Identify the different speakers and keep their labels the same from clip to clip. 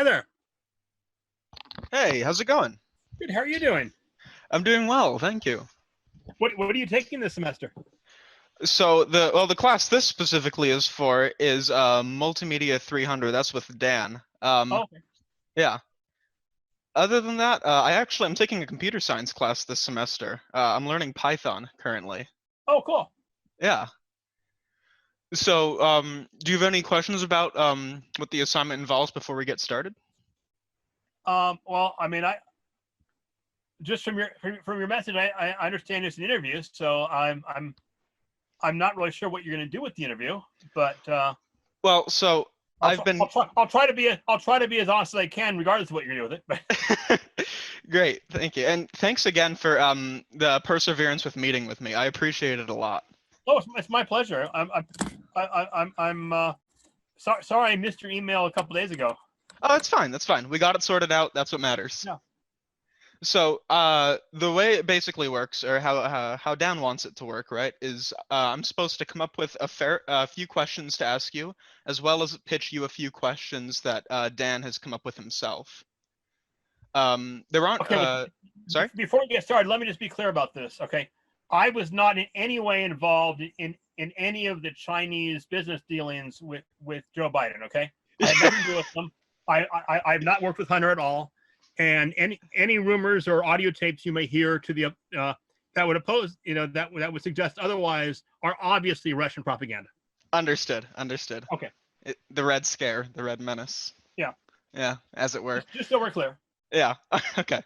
Speaker 1: Hi there.
Speaker 2: Hey, how's it going?
Speaker 1: Good. How are you doing?
Speaker 2: I'm doing well, thank you.
Speaker 1: What are you taking this semester?
Speaker 2: So the class this specifically is for is Multimedia 300. That's with Dan.
Speaker 1: Oh, okay.
Speaker 2: Yeah. Other than that, I'm taking a computer science class this semester. I'm learning Python currently.
Speaker 1: Oh, cool.
Speaker 2: Yeah. So, do you have any questions about what the assignment involves before we get started?
Speaker 1: Well, I mean, I just from your message, I understand it's an interview, so I'm not really sure what you're going to do with the interview, but
Speaker 2: Well, so I've been
Speaker 1: I'll try to be as honest as I can, regardless of what you're going to do with it.
Speaker 2: Great, thank you, and thanks again for the perseverance with meeting with me. I appreciate it a lot.
Speaker 1: Oh, it's my pleasure. Sorry I missed your email a couple days ago.
Speaker 2: Oh, it's fine. That's fine. We got it sorted out. That's what matters.
Speaker 1: Yeah.
Speaker 2: So, the way it basically works, or how Dan wants it to work, right, is I'm supposed to come up with a few questions to ask you, as well as pitch you a few questions that Dan has come up with himself. There aren't.
Speaker 1: Okay.
Speaker 2: Sorry.
Speaker 1: Before we get started, let me just be clear about this. Okay, I was not in any way involved in any of the Chinese business dealings with Joe Biden. Okay, I had nothing to do with them. I've not worked with Hunter at all, and any rumors or audio tapes you may hear to the that would oppose, that would suggest otherwise, are obviously Russian propaganda.
Speaker 2: Understood. Understood.
Speaker 1: Okay.
Speaker 2: The Red Scare, the Red Menace.
Speaker 1: Yeah.
Speaker 2: Yeah, as it were.
Speaker 1: Just so we're clear.
Speaker 2: Yeah. Okay.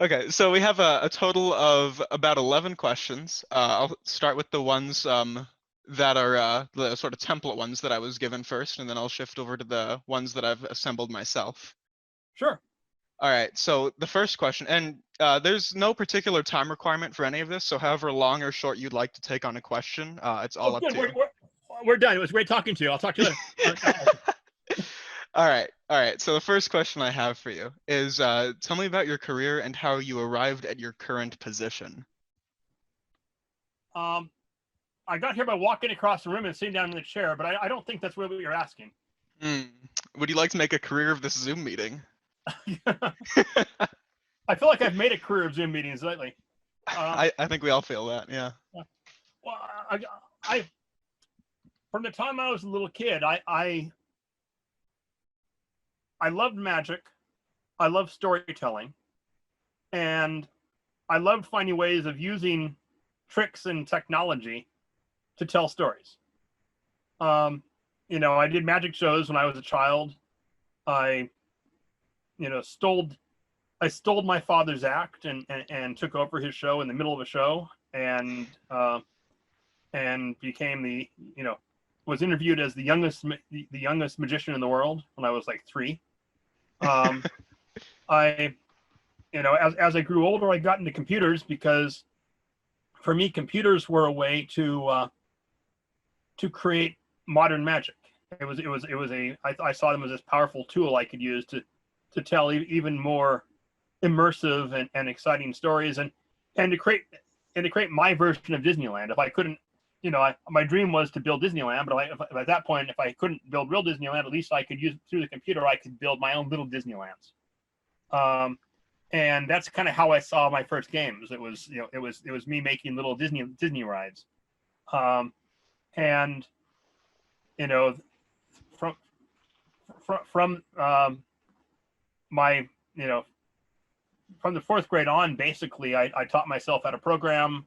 Speaker 2: Okay. So we have a total of about 11 questions. I'll start with the ones that are the sort of template ones that I was given first, and then I'll shift over to the ones that I've assembled myself.
Speaker 1: Sure.
Speaker 2: All right. So the first question, and there's no particular time requirement for any of this. So however long or short you'd like to take on a question, it's all up
Speaker 1: Good.
Speaker 2: to you.
Speaker 1: We're done. It was great talking to you. I'll talk to you later.
Speaker 2: All right. All right. So the first question I have for you is tell me about your career and how you arrived at your current position.
Speaker 1: I got here by walking across the room and sitting down in the chair, but I don't think that's really what you're asking.
Speaker 2: Would you like to make a career of this Zoom meeting?
Speaker 1: I feel like I've made a career of Zoom meetings lately.
Speaker 2: I think we all feel that, yeah.
Speaker 1: Well, I from the time I was a little kid, I loved magic, I loved storytelling, and I loved finding ways of using tricks and technology to tell stories. I did magic shows when I was a child. I stole my father's act and took over his show in the middle of a show, and became was interviewed as the youngest magician in the world when I was like 3. As I grew older, I got into computers because for me, computers were a way to create modern magic. I saw them as this powerful tool I could use to tell even more immersive and exciting stories, and to create my version of Disneyland. If I couldn't, my dream was to build Disneyland, but if at that point, if I couldn't build real Disneyland, at least I could use through the computer. I could build my own little Disneylands, and that's kind of how I saw my first games. It was me making little Disney rides, and from my from the 4th grade on, basically, I taught myself how to program.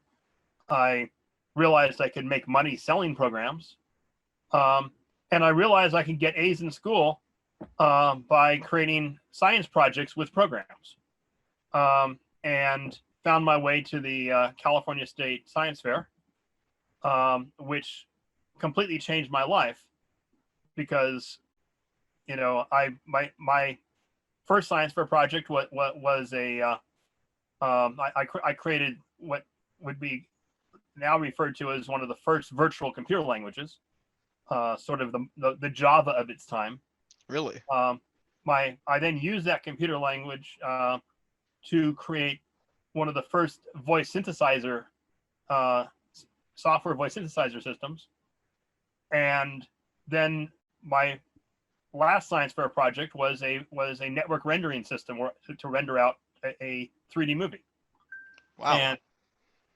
Speaker 1: I realized I could make money selling programs. And I realized I could get A's in school by creating science projects with programs. And found my way to the California State Science Fair, which completely changed my life because, my first science fair project was I created what would be now referred to as one of the first virtual computer languages, sort of the Java of its time.
Speaker 2: Really?
Speaker 1: I then used that computer language to create one of the first software voice synthesizer systems, and then my last science fair project was a network rendering system to render out a 3D movie.
Speaker 2: Wow.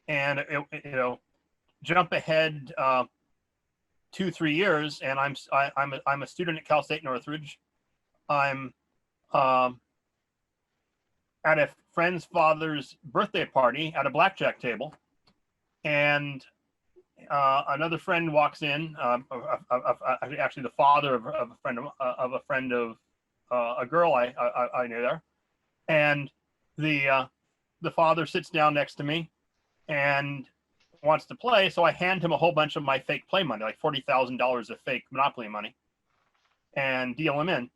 Speaker 1: And jump ahead 2-3 years, and I'm a student at Cal State Northridge. I'm at a friend's father's birthday party at a blackjack table, and another friend walks in. Actually, the father of a friend of a girl I knew there, and the father sits down next to me and wants to play. So I hand him a whole bunch of my fake play money, like $40,000 of fake Monopoly money, and deal him in.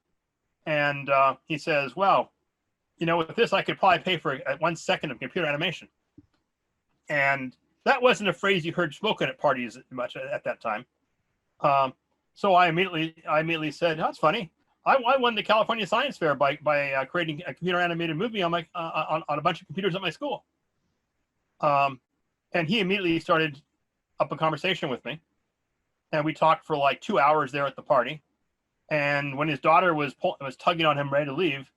Speaker 1: And he says, "Well, with this, I could probably pay for 1 second of computer animation." And that wasn't a phrase you heard spoken at parties much at that time. So I immediately said, "That's funny. I won the California Science Fair by creating a computer animated movie on a bunch of computers at my school." And he immediately started up a conversation with me, and we talked for like 2 hours there at the party. And when his daughter was tugging on him ready to leave,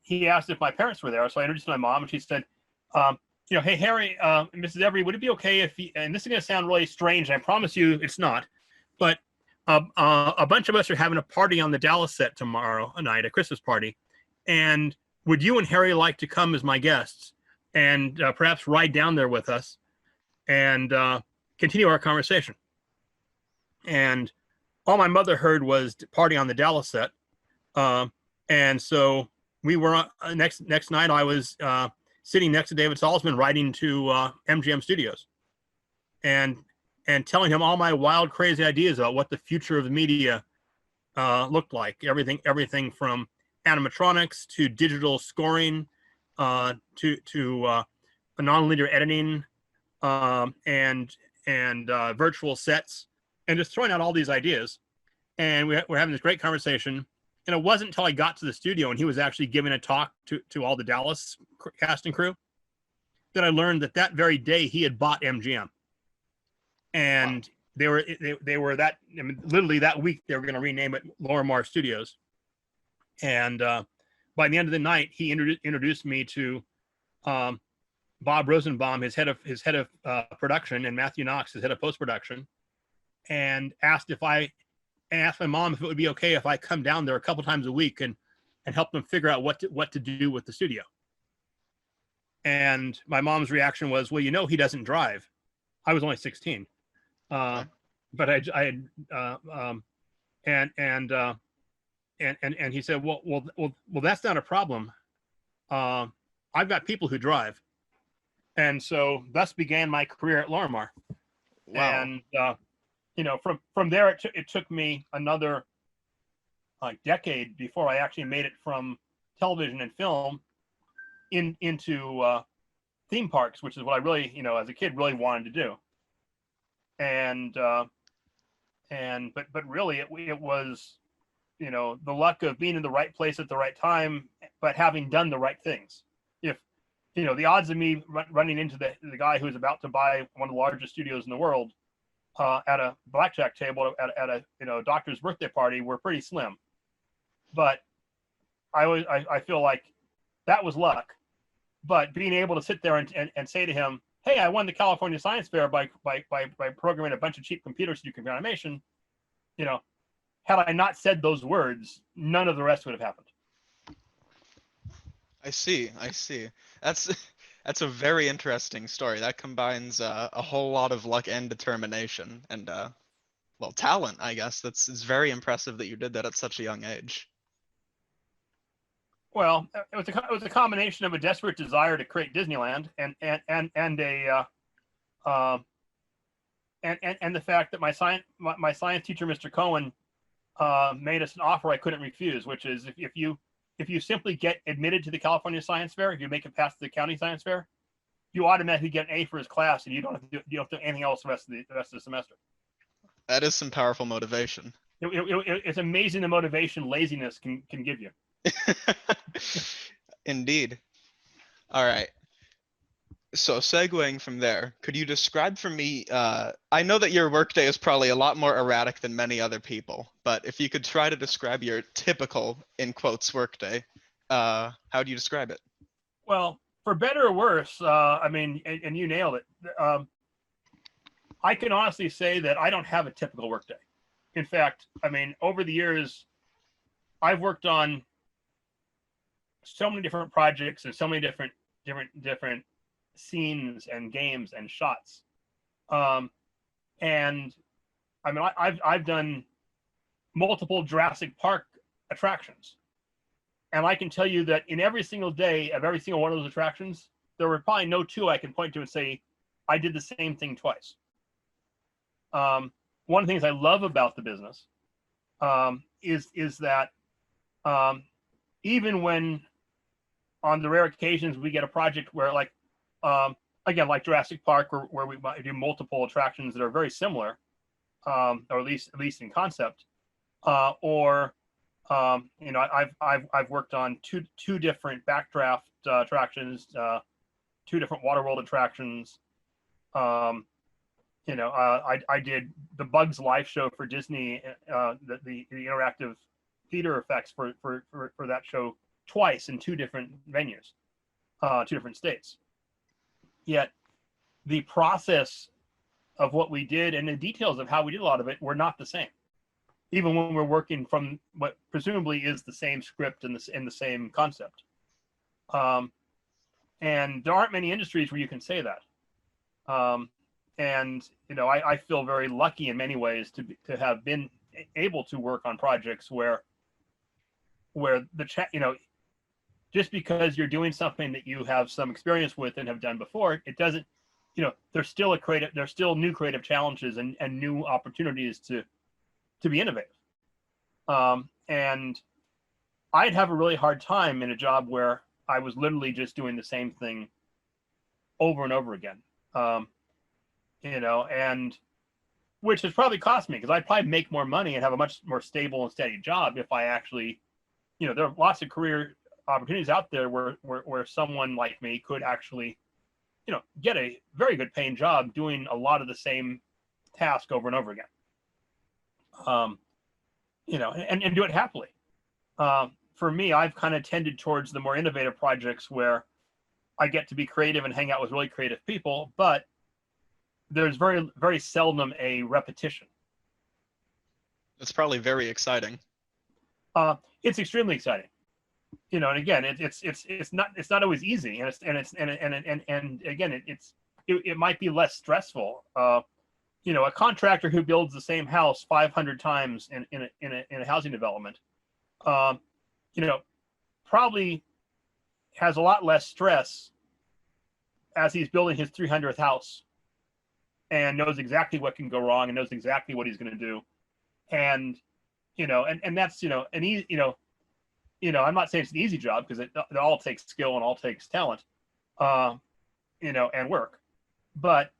Speaker 1: he asked if my parents were there. So I introduced my mom, and she said, "Hey, Harry, Mrs. Every, would it be okay if and this is going to sound really strange, and I promise you it's not, but a bunch of us are having a party on the Dallas set tomorrow night, a Christmas party, and would you and Harry like to come as my guests and perhaps ride down there with us and continue our conversation?" And all my mother heard was party on the Dallas set. And so we were next night. I was sitting next to David Salzman, writing to MGM Studios, and telling him all my wild, crazy ideas about what the future of the media looked like. Everything from animatronics to digital scoring, to non-linear editing, and virtual sets, and just throwing out all these ideas. And we're having this great conversation. And it wasn't until I got to the studio and he was actually giving a talk to all the Dallas cast and crew that I learned that very day he had bought MGM. And they were that, I mean, literally that week they were going to rename it Lorimar Studios. And by the end of the night, he introduced me to Bob Rosenbaum, his head of production, and Matthew Knox, his head of post production, and asked my mom if it would be okay if I come down there a couple times a week and help them figure out what to do with the studio. And my mom's reaction was, "Well, he doesn't drive." I was only 16, but I and he said, well, that's not a problem. I've got people who drive. And so thus began my career at Lorimar.
Speaker 2: Wow.
Speaker 1: And from there, it took me another decade before I actually made it from television and film into theme parks, which is what I really, as a kid, really wanted to do. And but really, it was, the luck of being in the right place at the right time, but having done the right things. If the odds of me running into the guy who's about to buy one of the largest studios in the world at a blackjack table at a doctor's birthday party were pretty slim. But I feel like that was luck. But being able to sit there and say to him, "Hey, I won the California Science Fair by programming a bunch of cheap computers to do computer animation," had I not said those words, none of the rest would have happened.
Speaker 2: I see. That's a very interesting story. That combines a whole lot of luck and determination and talent, I guess. It's very impressive that you did that at such a young age.
Speaker 1: Well, it was a combination of a desperate desire to create Disneyland and the fact that my science teacher, Mr. Cohen, made us an offer I couldn't refuse, which is if you simply get admitted to the California Science Fair, if you make it past the county science fair, you automatically get an A for his class, and you don't have to do anything else the rest of the semester.
Speaker 2: That is some powerful motivation.
Speaker 1: It's amazing the motivation laziness can give you.
Speaker 2: Indeed. All right. So segueing from there, could you describe for me, I know that your workday is probably a lot more erratic than many other people, but if you could try to describe your typical, in quotes, workday, how do you describe it?
Speaker 1: Well, for better or worse, I mean, and you nailed it. I can honestly say that I don't have a typical workday. In fact, I mean, over the years, I've worked on so many different projects and so many different scenes and games and shots. And I mean, I've done multiple Jurassic Park attractions, and I can tell you that in every single day of every single one of those attractions, there were probably no two I can point to and say I did the same thing twice. One of the things I love about the business is that even when on the rare occasions we get a project where like again like Jurassic Park where we might do multiple attractions that are very similar, or at least in concept, or you know, I've worked on two different backdraft attractions, two different Waterworld attractions. You know, I did the Bugs Life show for Disney, the interactive theater effects for that show twice in two different venues, two different states. Yet the process of what we did and the details of how we did a lot of it were not the same, even when we're working from what presumably is the same script and the same concept. And there aren't many industries where you can say that. And you know, I feel very lucky in many ways to have been able to work on projects where you know, just because you're doing something that you have some experience with and have done before, it doesn't, you know, there's still new creative challenges and new opportunities to be innovative. And I'd have a really hard time in a job where I was literally just doing the same thing over and over again. You know, and which has probably cost me because I'd probably make more money and have a much more stable and steady job if I actually, you know, there are lots of career opportunities out there where someone like me could actually, you know, get a very good paying job doing a lot of the same task over and over again. You know, and do it happily. For me, I've kind of tended towards the more innovative projects where I get to be creative and hang out with really creative people, but there's very, very seldom a repetition.
Speaker 2: That's probably very exciting.
Speaker 1: It's extremely exciting, you know. And again, it's not always easy, and again, it might be less stressful. You know, a contractor who builds the same house 500 times in a housing development, you know, probably has a lot less stress as he's building his 300th house, and knows exactly what can go wrong and knows exactly what he's going to do. And, you know, and that's, you know, an easy, you know, I'm not saying it's an easy job because it all takes skill and all takes talent, you know, and work, but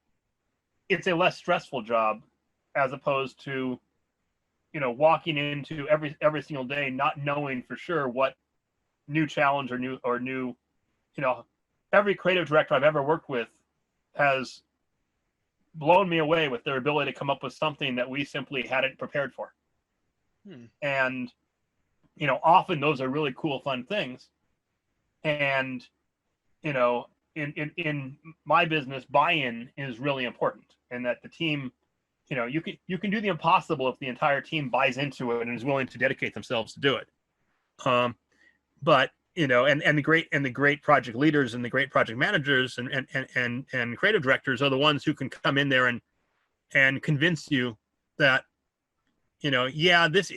Speaker 1: it's a less stressful job as opposed to, you know, walking into every single day, not knowing for sure what new challenge or new, you know, every creative director I've ever worked with has blown me away with their ability to come up with something that we simply hadn't prepared for. And, you know, often those are really cool, fun things. And, you know, in my business, buy-in is really important, and that the team, you know, you can do the impossible if the entire team buys into it and is willing to dedicate themselves to do it. But, you know, and the great project leaders and the great project managers and creative directors are the ones who can come in there and convince you that, you know, yeah, this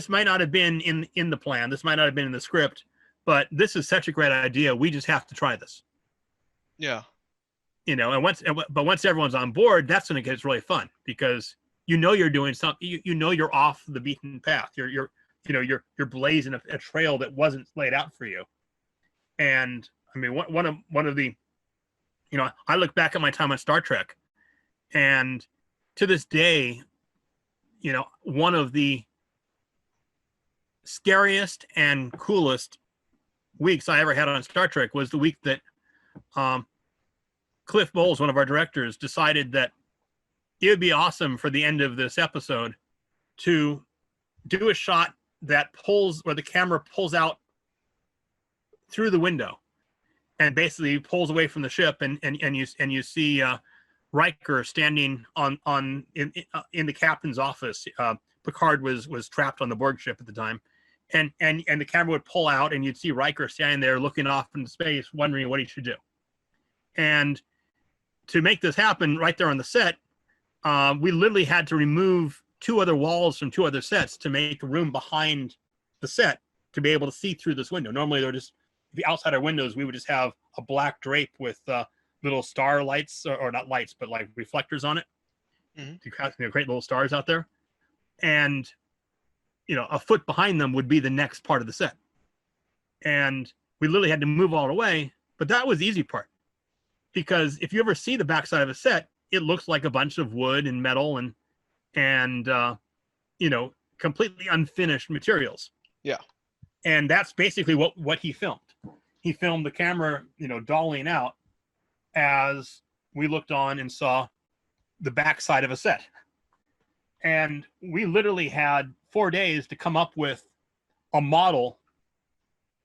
Speaker 1: might not have been in the plan, this might not have been in the script, but this is such a great idea, we just have to try this.
Speaker 2: Yeah.
Speaker 1: You know, and once everyone's on board, that's when it gets really fun, because you know you're doing something, you know you're off the beaten path. You're you're blazing a trail that wasn't laid out for you. And I mean, one of the, you know, I look back at my time on Star Trek, and to this day, you know, one of the scariest and coolest weeks I ever had on Star Trek was the week that Cliff Bowles, one of our directors, decided that it would be awesome for the end of this episode to do a shot that pulls, where the camera pulls out through the window and basically pulls away from the ship, and you see Riker standing in the captain's office. Picard was trapped on the Borg ship at the time, and the camera would pull out, and you'd see Riker standing there looking off into space, wondering what he should do. And to make this happen right there on the set, we literally had to remove 2 other walls from 2 other sets to make room behind the set to be able to see through this window. Normally, they're just the outside our windows. We would just have a black drape with little star lights, or not lights, but like reflectors on it, to create little stars out there. And a foot behind them would be the next part of the set. And we literally had to move all the way, but that was the easy part, because if you ever see the backside of a set, it looks like a bunch of wood and metal and completely unfinished materials.
Speaker 2: Yeah.
Speaker 1: And that's basically what he filmed. He filmed the camera, dollying out as we looked on and saw the backside of a set. And we literally had 4 days to come up with a model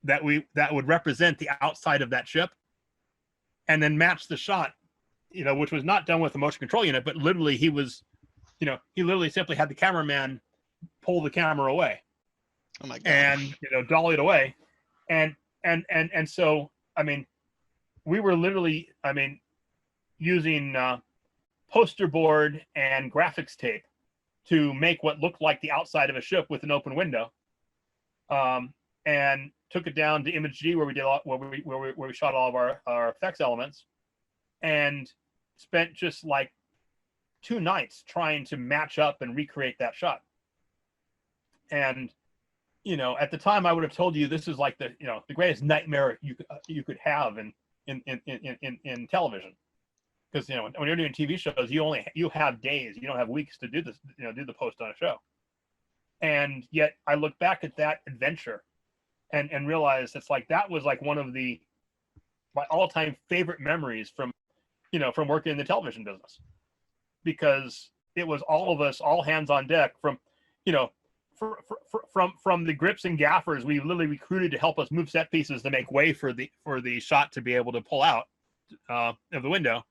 Speaker 1: that would represent the outside of that ship, and then match the shot, which was not done with a motion control unit, but literally he literally simply had the cameraman pull the camera away.
Speaker 2: Oh my God.
Speaker 1: And dolly it away. And so, we were literally, using poster board and graphics tape to make what looked like the outside of a ship with an open window, and took it down to Image G, where we shot all of our effects elements, and spent just like 2 nights trying to match up and recreate that shot. And at the time, I would have told you this is like the greatest nightmare you could have in television, because when you're doing TV shows, you have days, you don't have weeks to do this, do the post on a show. And yet I look back at that adventure and realize it's like that was like one of my all-time favorite memories from working in the television business, because it was all of us, all hands on deck, from from the grips and gaffers we literally recruited to help us move set pieces to make way for the shot to be able to pull out of the window,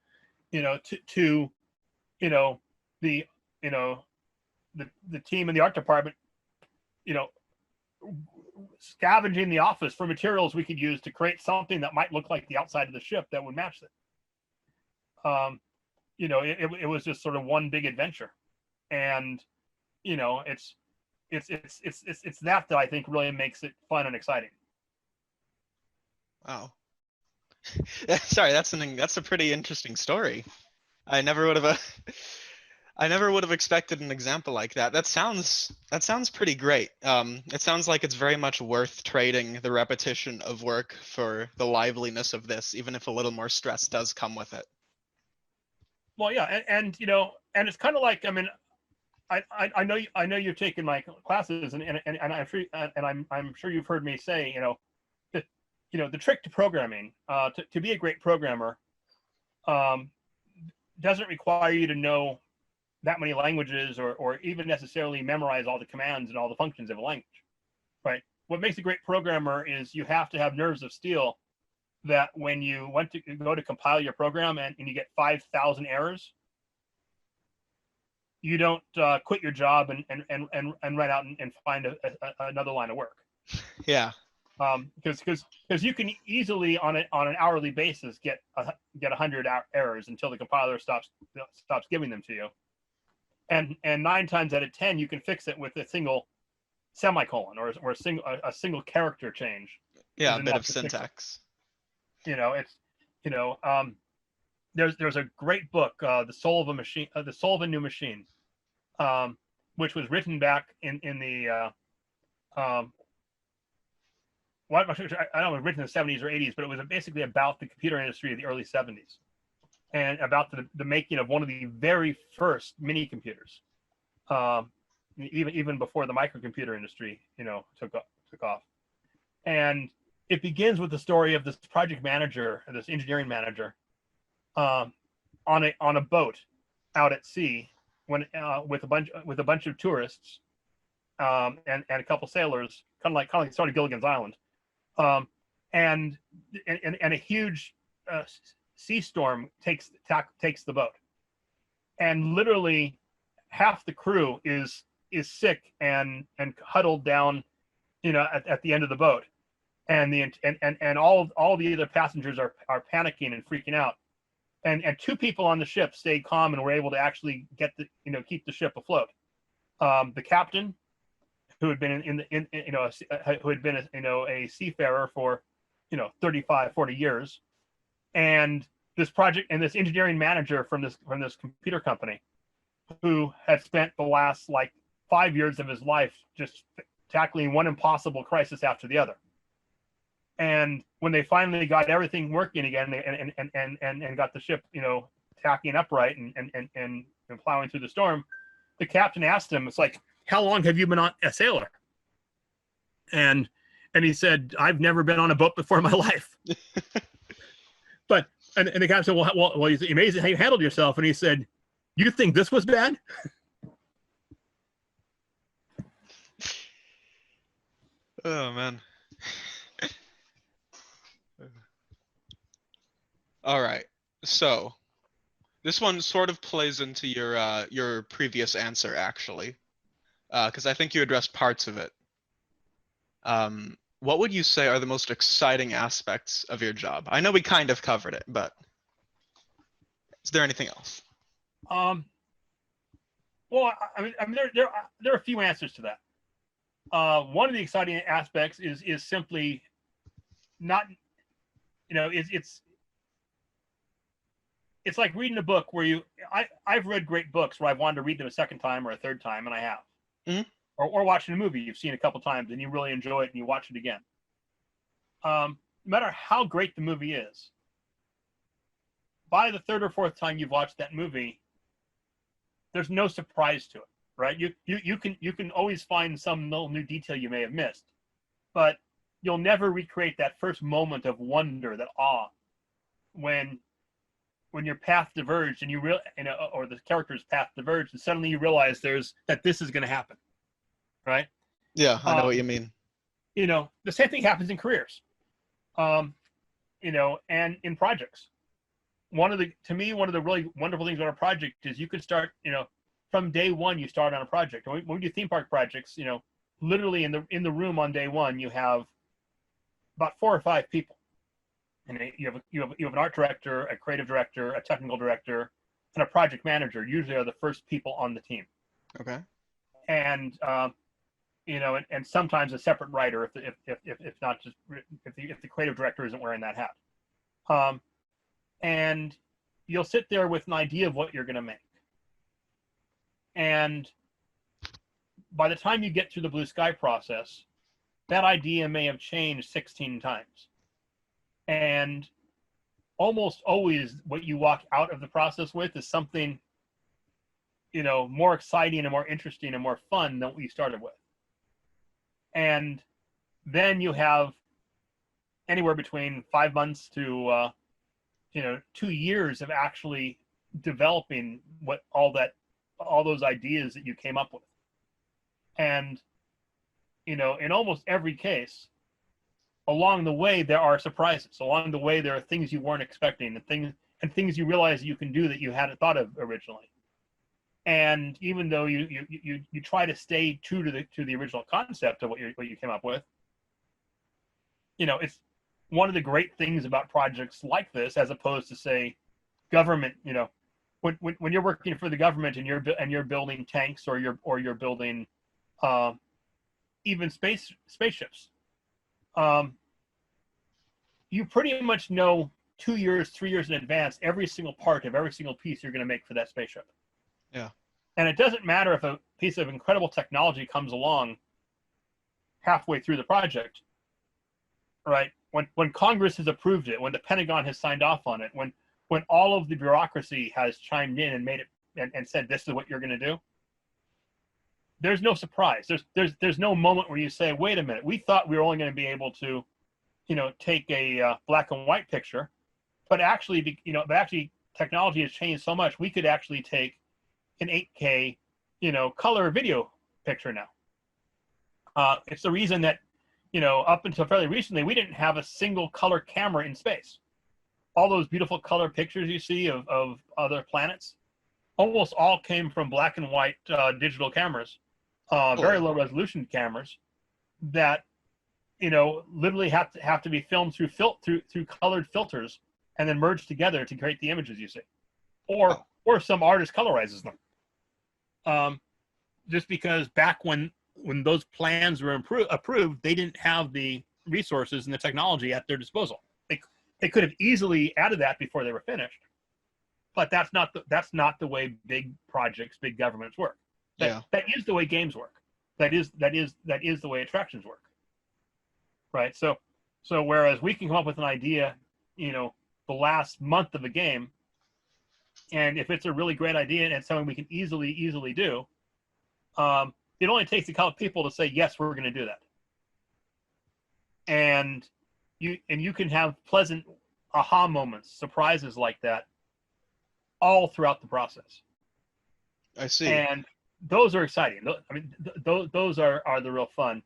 Speaker 1: to the team in the art department, scavenging the office for materials we could use to create something that might look like the outside of the ship that would match it. It was just sort of one big adventure, and it's that I think really makes it fun and exciting.
Speaker 2: Wow. Sorry, that's a pretty interesting story. I never would have expected an example like that. That sounds pretty great. It sounds like it's very much worth trading the repetition of work for the liveliness of this, even if a little more stress does come with it.
Speaker 1: Well, yeah, and it's kind of like, I know you've taken my classes, and I'm sure you've heard me say, that the trick to programming, to be a great programmer, doesn't require you to know that many languages, or even necessarily memorize all the commands and all the functions of a language, right? What makes a great programmer is you have to have nerves of steel, that when you want to go to compile your program and you get 5,000 errors, you don't quit your job and run out and find another line of work.
Speaker 2: Yeah.
Speaker 1: Because you can easily on an hourly basis get 100 errors until the compiler stops giving them to you, and 9 times out of 10 you can fix it with a single semicolon or a single character change.
Speaker 2: Yeah, a bit of syntax.
Speaker 1: It's there's a great book, The Soul of a Machine, The Soul of a New Machine, which was written back in the I don't know, it was written in the 70s or 80s, but it was basically about the computer industry of the early 70s, and about the making of one of the very first mini computers, even before the microcomputer industry, took off. And it begins with the story of this project manager, or this engineering manager, um, on a boat out at sea when with a bunch of tourists and a couple sailors, kind of like sort of Gilligan's Island, um, and, and a huge sea storm takes the boat, and literally half the crew is sick and huddled down, at the end of the boat, and all the other passengers are panicking and freaking out, and two people on the ship stayed calm and were able to actually keep the ship afloat. The captain, who had been a seafarer for 35, 40 years, and this engineering manager from this computer company, who had spent the last 5 years of his life just tackling one impossible crisis after the other. And when they finally got everything working again and got the ship, tacking upright and plowing through the storm, the captain asked him, it's like, how long have you been a sailor? And he said, I've never been on a boat before in my life. But and the captain said, well, it's amazing how you handled yourself. And he said, you think this was bad?
Speaker 2: Oh man. All right. So this one sort of plays into your previous answer, actually, because I think you addressed parts of it. What would you say are the most exciting aspects of your job? I know we kind of covered it, but is there anything else?
Speaker 1: Well, I mean, there are a few answers to that. One of the exciting aspects is simply not, it's like reading a book where I've read great books where I've wanted to read them a second time or a third time, and I have.
Speaker 2: Mm-hmm.
Speaker 1: Or watching a movie you've seen a couple times and you really enjoy it and you watch it again. No matter how great the movie is, by the third or fourth time you've watched that movie, there's no surprise to it, right? You can always find some little new detail you may have missed, but you'll never recreate that first moment of wonder, that awe, when your path diverged and or the character's path diverged, and suddenly you realize that this is going to happen, right?
Speaker 2: Yeah, I know what you mean.
Speaker 1: The same thing happens in careers, and in projects. One of the really wonderful things about a project is you could start, from day one, you start on a project. And when we do theme park projects, literally in the room on day one, you have about 4 or 5 people. And you have an art director, a creative director, a technical director, and a project manager. Usually are the first people on the team.
Speaker 2: Okay.
Speaker 1: And and sometimes a separate writer if not just if the creative director isn't wearing that hat. And you'll sit there with an idea of what you're going to make. And by the time you get through the blue sky process, that idea may have changed 16 times. And almost always what you walk out of the process with is something, more exciting and more interesting and more fun than what you started with. And then you have anywhere between 5 months to 2 years of actually developing all those ideas that you came up with. And in almost every case, along the way there are surprises. Along the way there are things you weren't expecting, and things you realize you can do that you hadn't thought of originally. And even though you try to stay true to the original concept of what you came up with, it's one of the great things about projects like this, as opposed to, say, government. When you're working for the government and you're building tanks or you're building even spaceships, you pretty much know 2 years, 3 years in advance every single part of every single piece you're going to make for that spaceship.
Speaker 2: Yeah.
Speaker 1: And it doesn't matter if a piece of incredible technology comes along halfway through the project, right? When Congress has approved it, when the Pentagon has signed off on it, when all of the bureaucracy has chimed in and made it and said, this is what you're going to do, there's no surprise. There's no moment where you say, wait a minute, we thought we were only going to be able to, take a black and white picture, but actually, technology has changed so much, we could actually take an 8K, color video picture now. It's the reason that, up until fairly recently, we didn't have a single color camera in space. All those beautiful color pictures you see of other planets, almost all came from black and white digital cameras, very low resolution cameras that, literally have to be filmed through colored filters and then merged together to create the images you see, or some artist colorizes them. Just because back when those plans were approved, they didn't have the resources and the technology at their disposal. They could have easily added that before they were finished, but that's not the way big projects, big governments work. That is the way games work. That is the way attractions work. Right. So whereas we can come up with an idea, the last month of a game, and if it's a really great idea and it's something we can easily do, it only takes a couple of people to say, yes, we're going to do that. And you can have pleasant aha moments, surprises like that all throughout the process.
Speaker 2: I see.
Speaker 1: And those are exciting. I mean, those are the real fun.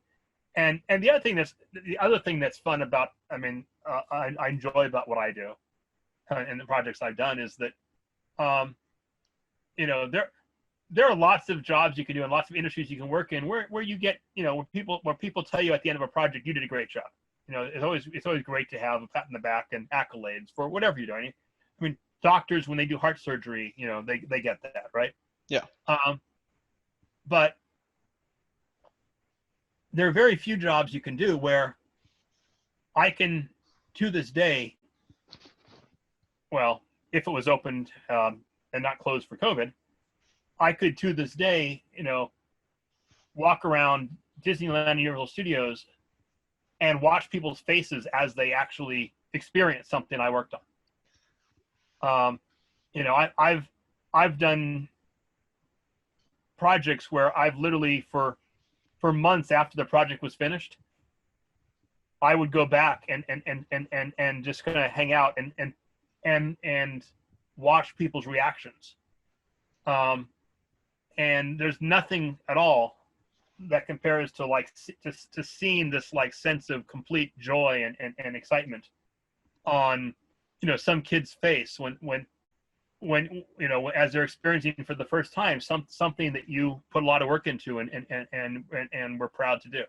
Speaker 1: And the other thing that's fun about, I enjoy about what I do and the projects I've done is that, there are lots of jobs you can do and lots of industries you can work in where you get, where people tell you at the end of a project, you did a great job. It's always great to have a pat on the back and accolades for whatever you're doing. I mean, doctors, when they do heart surgery, they get that, right?
Speaker 2: Yeah.
Speaker 1: But there are very few jobs you can do where I can, to this day, well, if it was opened and not closed for COVID, I could, to this day, walk around Disneyland and Universal Studios and watch people's faces as they actually experience something I worked on. I've done projects where I've literally for months after the project was finished, I would go back and just kind of hang out and watch people's reactions. And there's nothing at all that compares to to seeing this sense of complete joy and excitement on some kid's face when as they're experiencing for the first time something that you put a lot of work into and we're proud to do.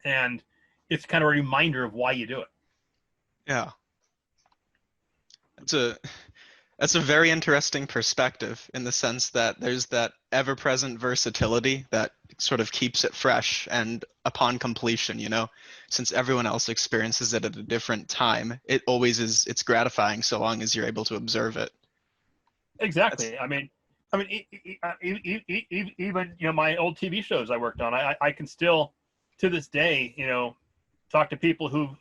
Speaker 1: And it's kind of a reminder of why you do it.
Speaker 2: Yeah. That's a very interesting perspective in the sense that there's that ever-present versatility that sort of keeps it fresh, and upon completion, since everyone else experiences it at a different time, it always is, it's gratifying so long as you're able to observe it.
Speaker 1: Exactly. Even my old TV shows I worked on, I can still to this day talk to people who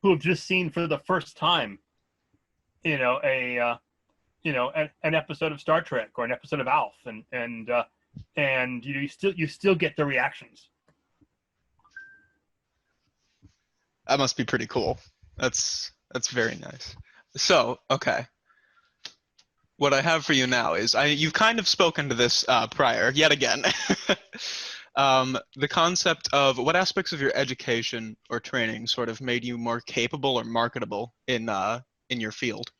Speaker 1: have just seen for the first time an episode of Star Trek or an episode of Alf, and you still get the reactions.
Speaker 2: That must be pretty cool. That's very nice. So, okay. What I have for you now is, you've kind of spoken to this prior, yet again. The concept of what aspects of your education or training sort of made you more capable or marketable in your field.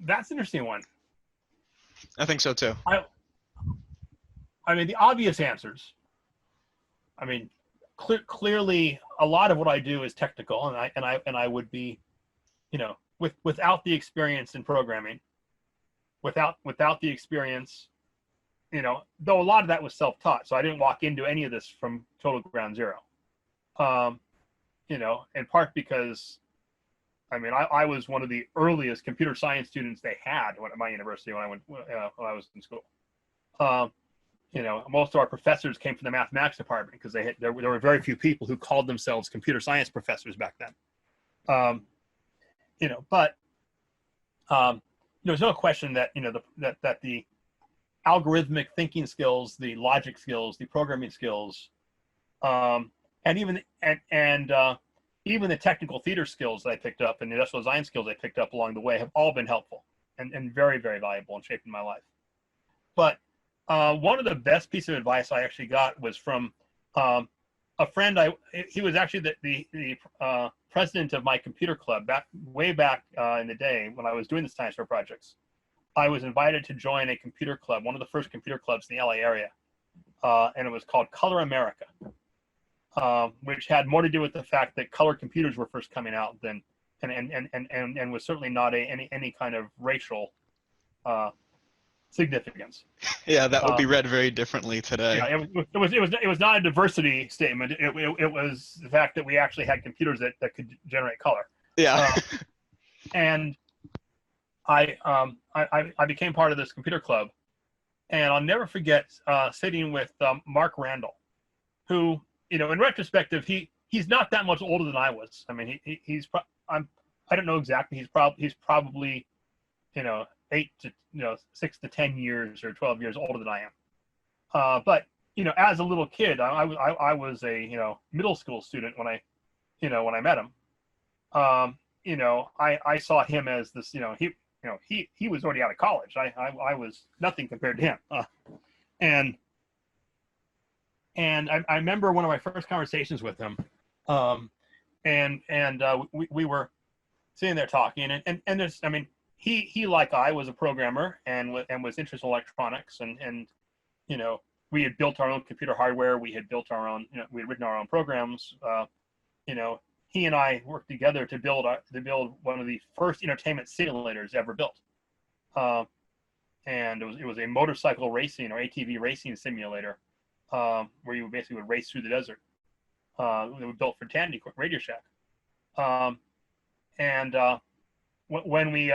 Speaker 1: That's an interesting one.
Speaker 2: I think so too.
Speaker 1: The obvious answers. Clearly, a lot of what I do is technical, and I would be, without the experience in programming, without the experience, though a lot of that was self-taught, so I didn't walk into any of this from total ground zero. In part because, I was one of the earliest computer science students they had at my university when I was in school. Most of our professors came from the mathematics department because there were very few people who called themselves computer science professors back then. But there's no question that that the algorithmic thinking skills, the logic skills, the programming skills, and even the technical theater skills that I picked up and the industrial design skills I picked up along the way have all been helpful and very, very valuable in shaping my life. But one of the best pieces of advice I actually got was from a friend. He was actually the president of my computer club way back in the day when I was doing the science fair projects. I was invited to join a computer club, one of the first computer clubs in the LA area, and it was called Color America, which had more to do with the fact that color computers were first coming out than and was certainly not any kind of racial significance.
Speaker 2: Yeah, that would be read very differently today.
Speaker 1: Yeah, it was not a diversity statement. It was the fact that we actually had computers that could generate color.
Speaker 2: Yeah.
Speaker 1: And I became part of this computer club, and I'll never forget sitting with Mark Randall, who, you know, in retrospective, he's not that much older than I was. I mean, I don't know exactly. He's probably, you know, 6 to 10 years or 12 years older than I am. But, you know, as a little kid, I was a, you know, middle school student when I met him. You know, I saw him as this, you know, he was already out of college. I was nothing compared to him. And I remember one of my first conversations with him, we were sitting there talking, and there's, I mean, he like I was a programmer and was interested in electronics, and you know, we had built our own computer hardware, we had built our own, you know, we had written our own programs. You know, he and I worked together to build one of the first entertainment simulators ever built, and it was a motorcycle racing or ATV racing simulator, where you basically would race through the desert. It was built for Tandy Radio Shack, when we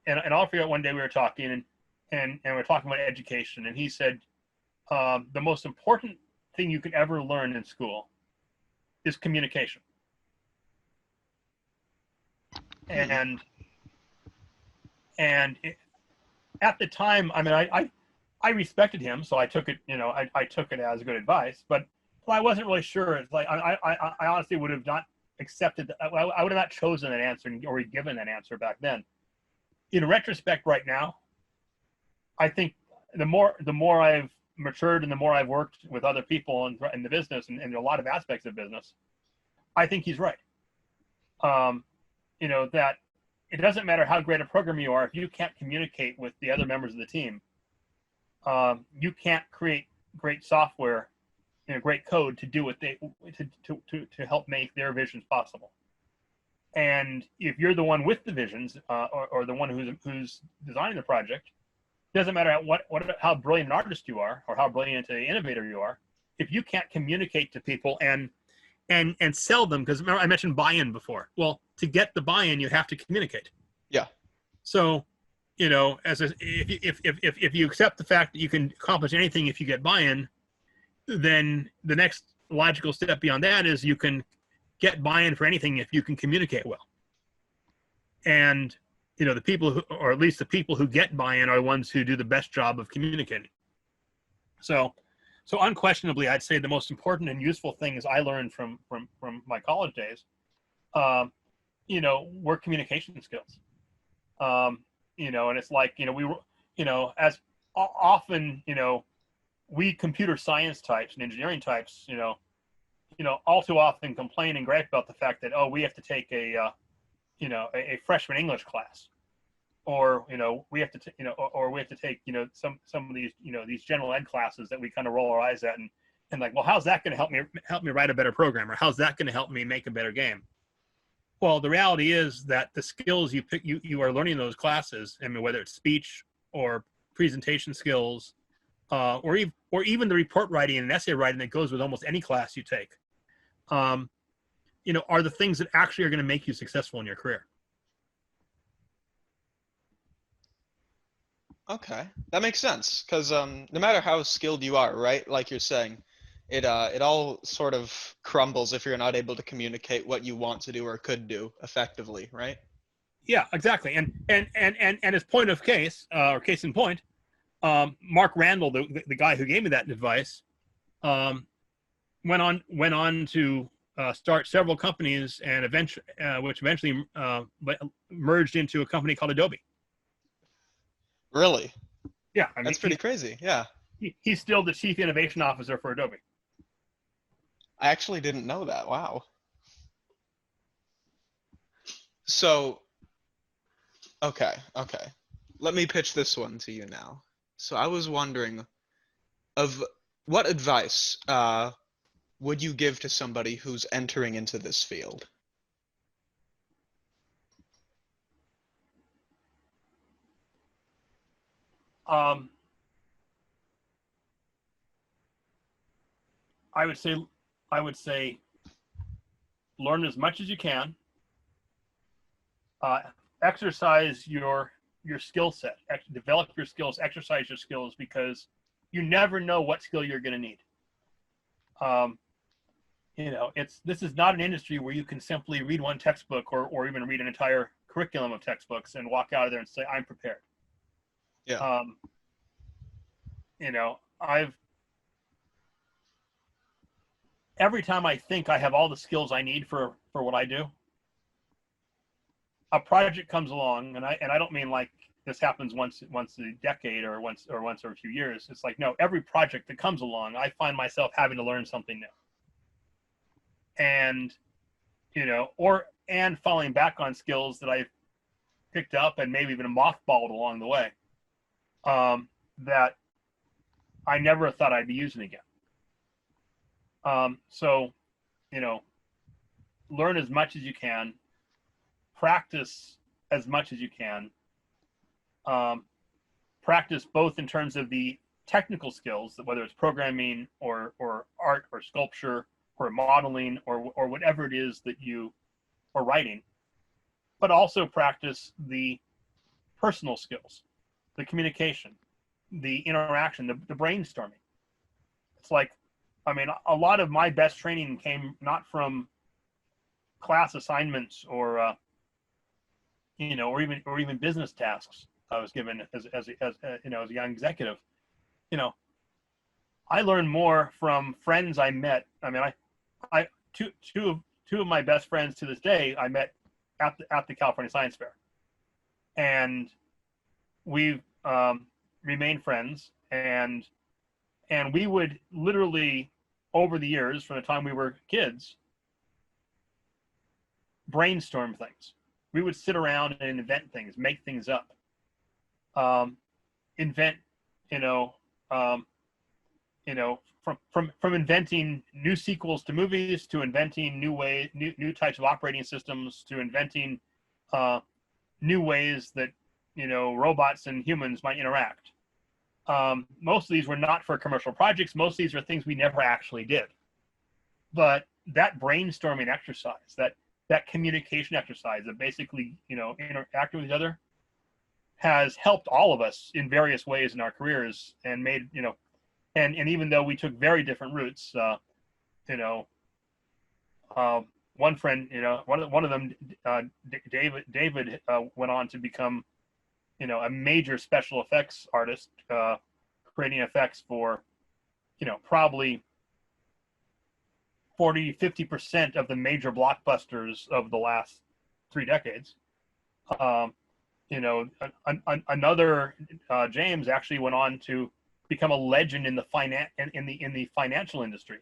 Speaker 1: and I'll forget, one day we were talking and we're talking about education, and he said, the most important thing you can ever learn in school is communication. And at the time, I mean, I respected him, so I took it, you know, I took it as good advice, but I wasn't really sure. It's like, I honestly would have not accepted, I would have not chosen that answer or given that answer back then. In retrospect, right now, I think the more I've matured and the more I've worked with other people in the business and a lot of aspects of business, I think he's right. You know, that it doesn't matter how great a programmer you are, if you can't communicate with the other members of the team, you can't create great software, you know, great code to do what they to help make their visions possible. And if you're the one with the visions, or the one who's designing the project, doesn't matter how brilliant an artist you are or how brilliant an innovator you are, if you can't communicate to people and sell them, because remember I mentioned buy-in before. Well, to get the buy-in, you have to communicate.
Speaker 2: Yeah.
Speaker 1: So, you know, if you accept the fact that you can accomplish anything if you get buy-in, then the next logical step beyond that is you can get buy-in for anything if you can communicate well. And, you know, the people who, or at least the people who get buy-in, are the ones who do the best job of communicating. So unquestionably, I'd say the most important and useful things I learned from my college days, you know, were communication skills. You know, and it's like, you know, we were, you know, as often, you know, we computer science types and engineering types, you know, all too often complain and gripe about the fact that, oh, we have to take a freshman English class, or, you know, we have to, or we have to take, you know, some of these, you know, these general ed classes that we kind of roll our eyes at and like, well, how's that going to help me write a better program, or how's that going to help me make a better game? Well, the reality is that the skills you are learning in those classes, I mean, whether it's speech or presentation skills, or even the report writing and essay writing that goes with almost any class you take, you know, are the things that actually are going to make you successful in your career.
Speaker 2: Okay, that makes sense, because no matter how skilled you are, right, like you're saying, it all sort of crumbles if you're not able to communicate what you want to do or could do effectively, right?
Speaker 1: Yeah, exactly. And as point of case, or case in point, Mark Randall, the guy who gave me that advice, went on to start several companies, and which eventually merged into a company called Adobe.
Speaker 2: Really?
Speaker 1: Yeah, I mean,
Speaker 2: That's pretty crazy. Yeah.
Speaker 1: He's still the chief innovation officer for Adobe.
Speaker 2: I actually didn't know that. Wow. So, okay. Let me pitch this one to you now. So I was wondering, of what advice would you give to somebody who's entering into this field?
Speaker 1: Um, I would say, learn as much as you can. Exercise your skill set. Develop your skills. Exercise your skills, because you never know what skill you're going to need. This is not an industry where you can simply read one textbook or even read an entire curriculum of textbooks and walk out of there and say, I'm prepared.
Speaker 2: Yeah.
Speaker 1: Every time I think I have all the skills I need for what I do, a project comes along, and I don't mean like this happens once a decade or once every few years. It's like, no, every project that comes along, I find myself having to learn something new. And falling back on skills that I've picked up and maybe even mothballed along the way, that I never thought I'd be using again. So, learn as much as you can, practice as much as you can. Practice both in terms of the technical skills, whether it's programming or art or sculpture or modeling or whatever it is that you are writing, but also practice the personal skills, the communication, the interaction, the brainstorming. It's like, I mean, a lot of my best training came not from class assignments or even business tasks I was given as a young executive. I learned more from friends I met. I mean, two of my best friends to this day I met at the California Science Fair, and we've remained friends, and we would literally, over the years, from the time we were kids, brainstorm things. We would sit around and invent things, make things up, invent, from inventing new sequels to movies, to inventing new types of operating systems, to inventing new ways that robots and humans might interact. Most of these were not for commercial projects. Most of these are things we never actually did. But that brainstorming exercise, that communication exercise, that basically interacting with each other, has helped all of us in various ways in our careers, and made and even though we took very different routes, one friend, one of them, David went on to become a major special effects artist, creating effects for probably 40-50% of the major blockbusters of the last 3 decades. Another James actually went on to become a legend in the financial industry,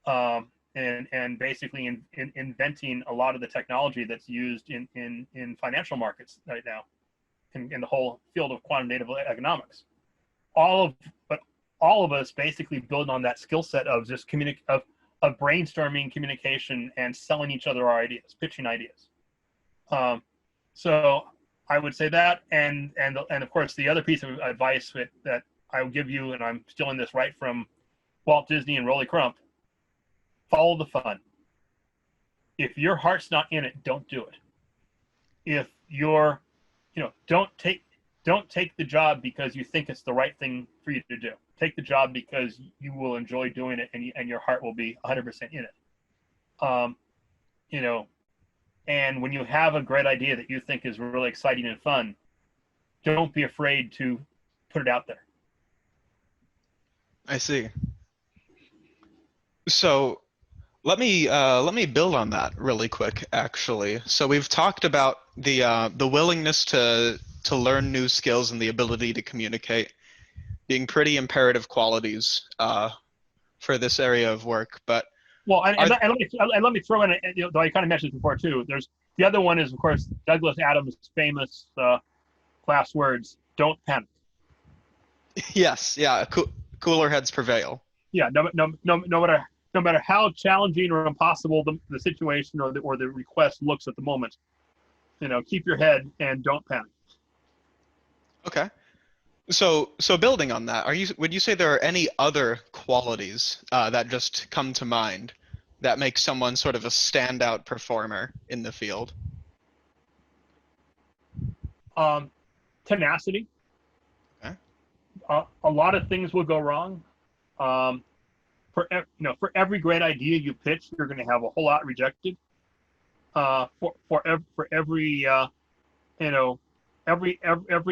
Speaker 1: and basically inventing a lot of the technology that's used in financial markets right now, in the whole field of quantitative economics. All of us basically build on that skill set of just of brainstorming, communication, and selling each other our ideas, pitching ideas. So I would say that, and of course the other piece of advice that I will give you, and I'm stealing this right from Walt Disney and Rolly Crump: follow the fun. If your heart's not in it, don't do it. If you're, don't take the job because you think it's the right thing for you to do. Take the job because you will enjoy doing it, and your heart will be 100% in it. And when you have a great idea that you think is really exciting and fun, don't be afraid to put it out there.
Speaker 2: I see. So let me build on that really quick, actually. So we've talked about the willingness to learn new skills and the ability to communicate being pretty imperative qualities for this area of work. But
Speaker 1: Well,
Speaker 2: are
Speaker 1: and let me throw in, though I kind of mentioned before too. There's the other one is of course Douglas Adams' famous last words: "Don't panic."
Speaker 2: yes, yeah, cooler heads prevail.
Speaker 1: Yeah, no matter how challenging or impossible the situation or the request looks at the moment, keep your head and don't panic.
Speaker 2: Okay. So building on that, would you say there are any other qualities that just come to mind that make someone sort of a standout performer in the field?
Speaker 1: Um, Tenacity.
Speaker 2: Okay.
Speaker 1: A lot of things will go wrong. Um, for every great idea you pitch, you're going to have a whole lot rejected. For every you know every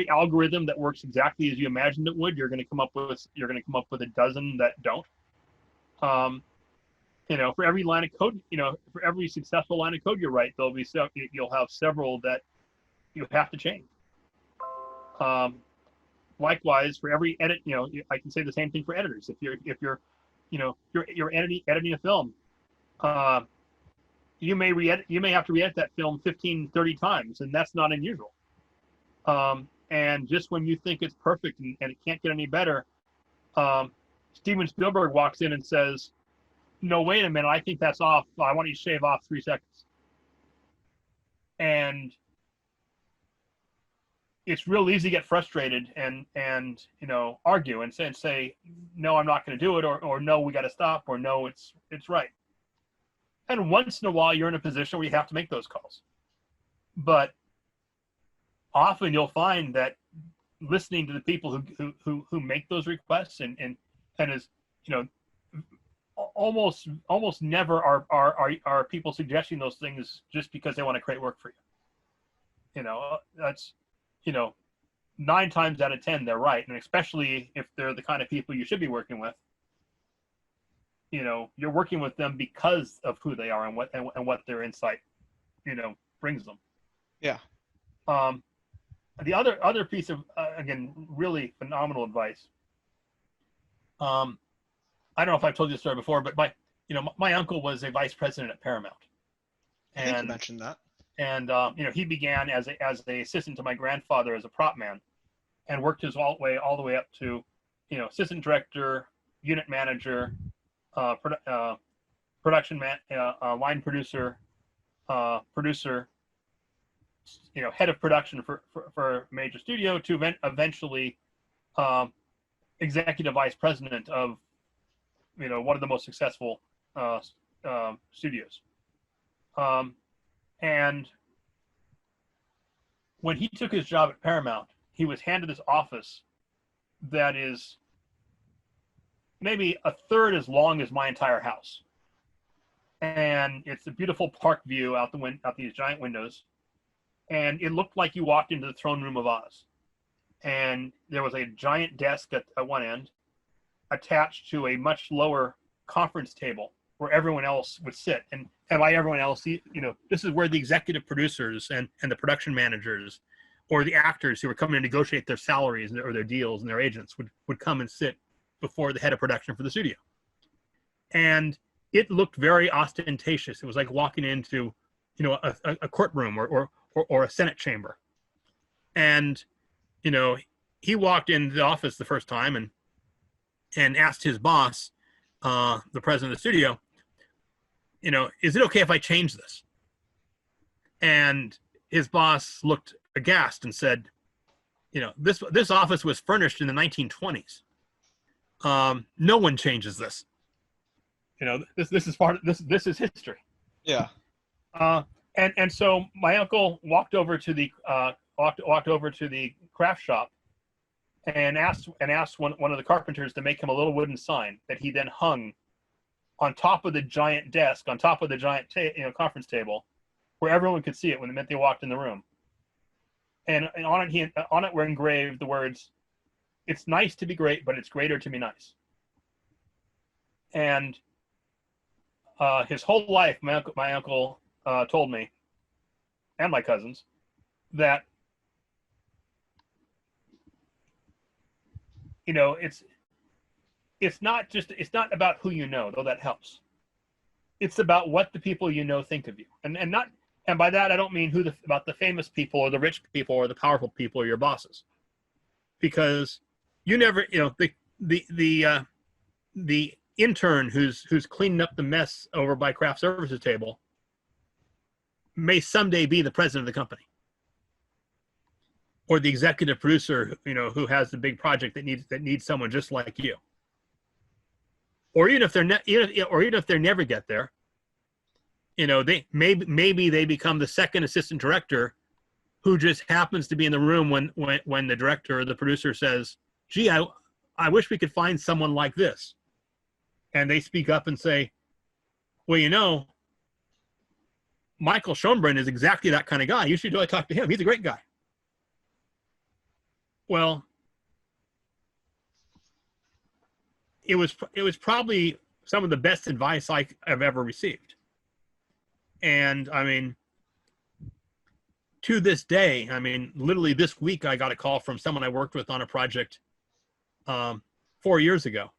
Speaker 1: algorithm that works exactly as you imagined it would, you're going to come up with a dozen that don't. Um, for every line of code, for every successful line of code you write, you'll have several that you have to change. Um, Likewise, for every edit, I can say the same thing for editors. If you're you're editing a film, uh, you may have to re-edit that film 15, 30 times, and that's not unusual. And just when you think it's perfect and it can't get any better, Steven Spielberg walks in and says, "No, wait a minute, I think that's off. I want you to shave off 3 seconds." And it's real easy to get frustrated and argue and say no, I'm not going to do it, or no, we got to stop, or no, it's right. And once in a while you're in a position where you have to make those calls, but often you'll find that listening to the people who make those requests and is almost never are people suggesting those things just because they want to create work for you. That's 9 times out of 10 they're right, and especially if they're the kind of people you should be working with. You're working with them because of who they are and what their insight brings them.
Speaker 2: Yeah.
Speaker 1: The other piece of again really phenomenal advice. I don't know if I've told you this story before, but my uncle was a vice president at Paramount,
Speaker 2: I think you
Speaker 1: and
Speaker 2: mentioned that.
Speaker 1: he began as a assistant to my grandfather as a prop man, and worked his all the way up to assistant director, unit manager, production man, line producer, producer, head of production for a major studio, to eventually executive vice president of one of the most successful studios. And when he took his job at Paramount, he was handed this office that is maybe a third as long as my entire house, and it's a beautiful park view out these giant windows, and it looked like you walked into the throne room of Oz. And there was a giant desk at one end, attached to a much lower conference table where everyone else would sit. And by everyone else, this is where the executive producers and the production managers or the actors who were coming to negotiate their salaries or their deals and their agents would come and sit before the head of production for the studio. And it looked very ostentatious. It was like walking into, a courtroom or a Senate chamber. And, he walked into the office the first time and asked his boss, the president of the studio, is it okay if I change this? And his boss looked aghast and said, this office was furnished in the 1920s. No one changes this. This is part of this. This is history.
Speaker 2: Yeah.
Speaker 1: And so my uncle walked over to the craft shop and asked one of the carpenters to make him a little wooden sign that he then hung on top of the giant desk, on top of the giant conference table, where everyone could see it when they walked in the room. And on it were engraved the words, "It's nice to be great, but it's greater to be nice." And his whole life, my uncle told me, and my cousins, that it's not about who you know, though that helps. It's about what the people you know think of you, and by that I don't mean about the famous people or the rich people or the powerful people or your bosses, because you never, the intern who's cleaning up the mess over by craft services table may someday be the president of the company, or the executive producer, who has the big project that needs someone just like you. Or even if they never get there, they maybe they become the second assistant director, who just happens to be in the room when the director or the producer says, "Gee, I wish we could find someone like this," and they speak up and say, "Well, Michael Schoenbrunn is exactly that kind of guy. You should really talk to him. He's a great guy." Well, it was probably some of the best advice I've ever received. And I mean, to this day, literally this week, I got a call from someone I worked with on a project 4 years ago,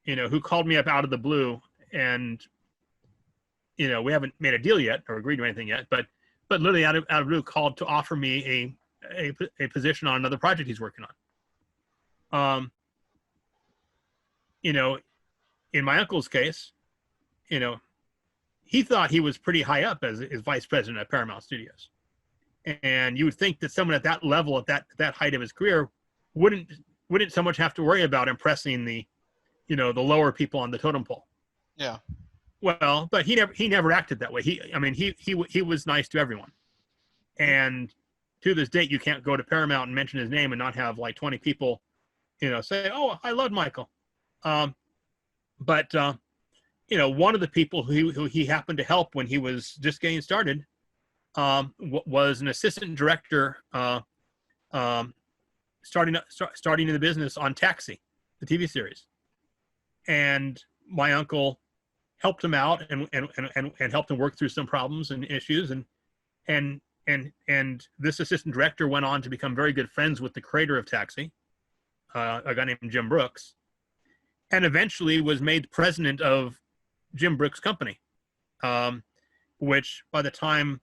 Speaker 1: who called me up out of the blue, and we haven't made a deal yet or agreed to anything yet, but literally out of the blue called to offer me a position on another project he's working on. In my uncle's case, he thought he was pretty high up as vice president at Paramount Studios, and you would think that someone at that level, at that height of his career, wouldn't so much have to worry about impressing the lower people on the totem pole.
Speaker 2: Yeah.
Speaker 1: Well, but he never acted that way. He was nice to everyone, and to this date, you can't go to Paramount and mention his name and not have like 20 people, say, "Oh, I love Michael." But one of the people who he happened to help when he was just getting started was an assistant director starting in the business on Taxi, the TV series, and my uncle helped him out and helped him work through some problems and issues, and this assistant director went on to become very good friends with the creator of Taxi, a guy named Jim Brooks, and eventually was made president of Jim Brooks' company, which by the time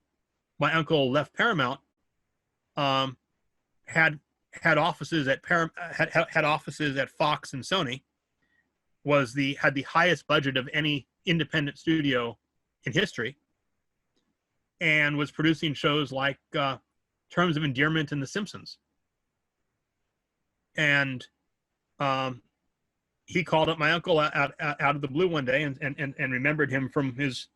Speaker 1: my uncle left Paramount, had offices at had offices at Fox and Sony, had the highest budget of any independent studio in history, and was producing shows like Terms of Endearment and The Simpsons. And he called up my uncle out of the blue one day and remembered him from his,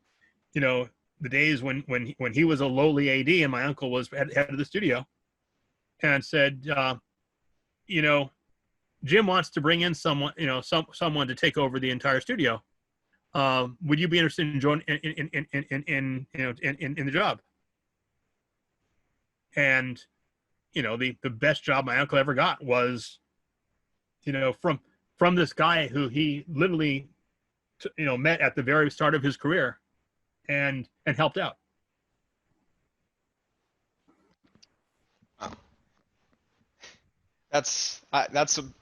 Speaker 1: the days when he was a lowly AD and my uncle was head of the studio, and said, Jim wants to bring in someone, someone to take over the entire studio. Would you be interested in joining in the job? And the best job my uncle ever got was, from this guy who he literally, met at the very start of his career, and helped out.
Speaker 2: That's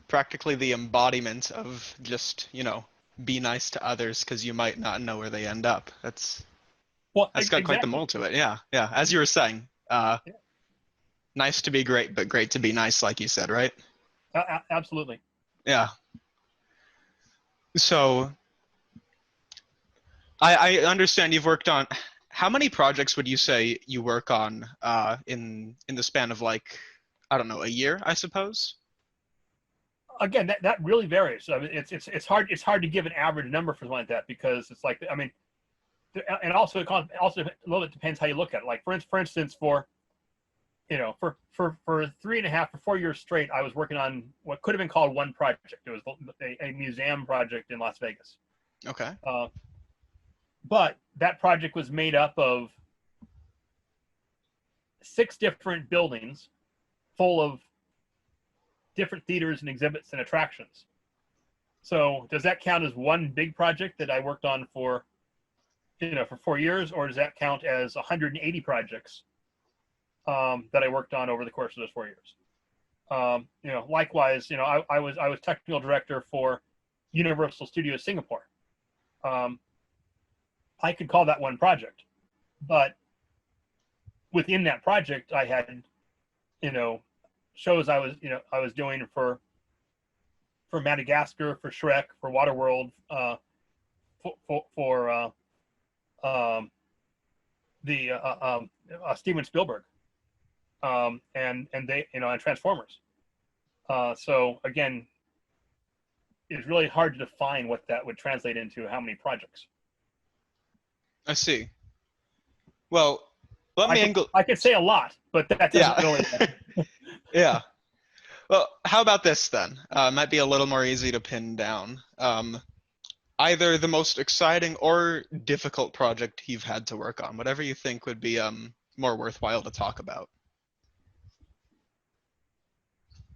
Speaker 2: practically the embodiment of just, be nice to others because you might not know where they end up. That's got quite the mold to it. Yeah. As you were saying, nice to be great, but great to be nice, like you said, right?
Speaker 1: Absolutely.
Speaker 2: Yeah. So I understand you've worked on, how many projects would you say you work on in the span of, like, I don't know, a year, I suppose?
Speaker 1: Again, that really varies. It's hard to give an average number for something like that, because it's like, and also a little bit depends how you look at it. Like for instance, for 3.5 or 4 years straight, I was working on what could have been called one project. It was a museum project in Las Vegas.
Speaker 2: Okay.
Speaker 1: But that project was made up of 6 different buildings full of different theaters and exhibits and attractions. So does that count as one big project that I worked on for 4 years, or does that count as 180 projects that I worked on over the course of those 4 years? Likewise, I was technical director for Universal Studios Singapore. I could call that one project, but within that project, I had, shows I was doing for Madagascar, for Shrek, for Waterworld, for Steven Spielberg, and they, and Transformers. So again, it's really hard to define what that would translate into, how many projects.
Speaker 2: I see. Well, let me angle.
Speaker 1: I could say a lot, but that doesn't really.
Speaker 2: Yeah. Well, how about this then? Might be a little more easy to pin down. Either the most exciting or difficult project you've had to work on, whatever you think would be more worthwhile to talk about.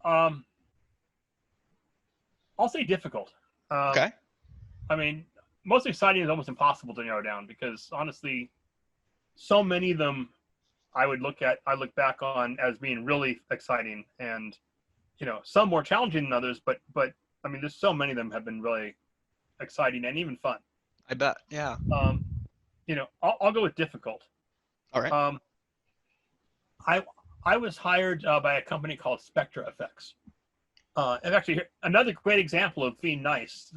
Speaker 1: I'll say difficult.
Speaker 2: Okay.
Speaker 1: I mean, most exciting is almost impossible to narrow down, because honestly, so many of them I look back on as being really exciting, and some more challenging than others, but I mean, there's so many of them have been really exciting and even fun.
Speaker 2: I bet. Yeah.
Speaker 1: I'll go with difficult.
Speaker 2: All right.
Speaker 1: I was hired by a company called Spectra Effects. And actually, another great example of being nice,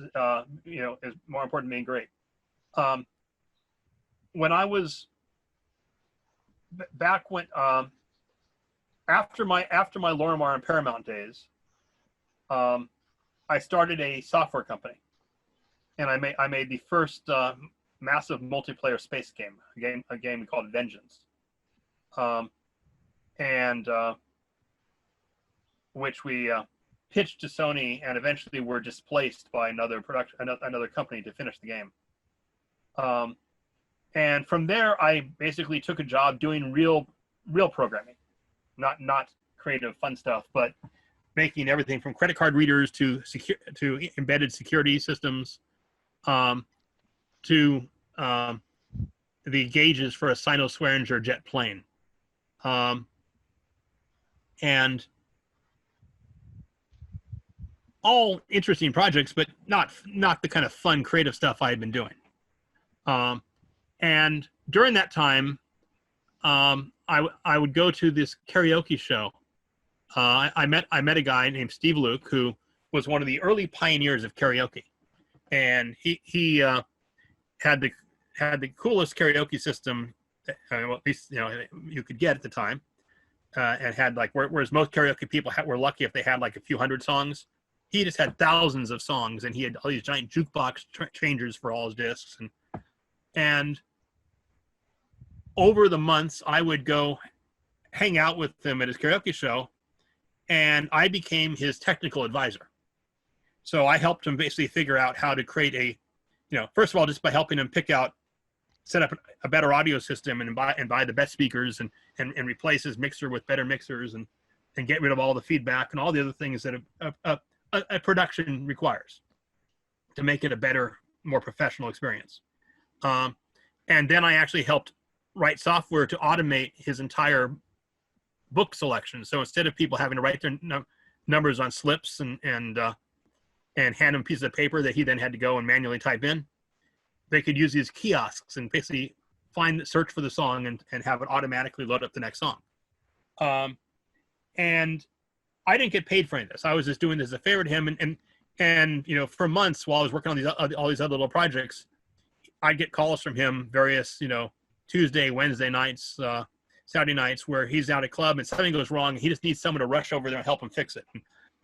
Speaker 1: is more important than being great. When I was back when after my Lorimar and Paramount days, I started a software company, and I made the first massive multiplayer space game, a game called Vengeance, and which we pitched to Sony, and eventually were displaced by another company to finish the game. And from there, I basically took a job doing real programming, not creative fun stuff, but making everything from credit card readers to embedded security systems, to the gauges for a Sino-Swearinger jet plane, and all interesting projects, but not the kind of fun creative stuff I had been doing. And during that time, I would go to this karaoke show. I met a guy named Steve Luke, who was one of the early pioneers of karaoke, and he had the coolest karaoke system, well, at least you could get at the time, and had whereas most karaoke people were lucky if they had like a few hundred songs. He just had thousands of songs, and he had all these giant jukebox changers for all his discs, and over the months, I would go hang out with him at his karaoke show, and I became his technical advisor. So I helped him basically figure out how to create first of all, just by helping him set up a better audio system and buy the best speakers and replace his mixer with better mixers and get rid of all the feedback and all the other things that a production requires to make it a better, more professional experience. And then I actually helped write software to automate his entire book selection. So instead of people having to write their numbers on slips and hand him pieces of paper that he then had to go and manually type in, they could use these kiosks and basically search for the song and have it automatically load up the next song. And I didn't get paid for any of this. I was just doing this as a favor to him. And for months while I was working on all these other little projects, I'd get calls from him various, Tuesday, Wednesday nights, Saturday nights, where he's out at a club and something goes wrong. And he just needs someone to rush over there and help him fix it.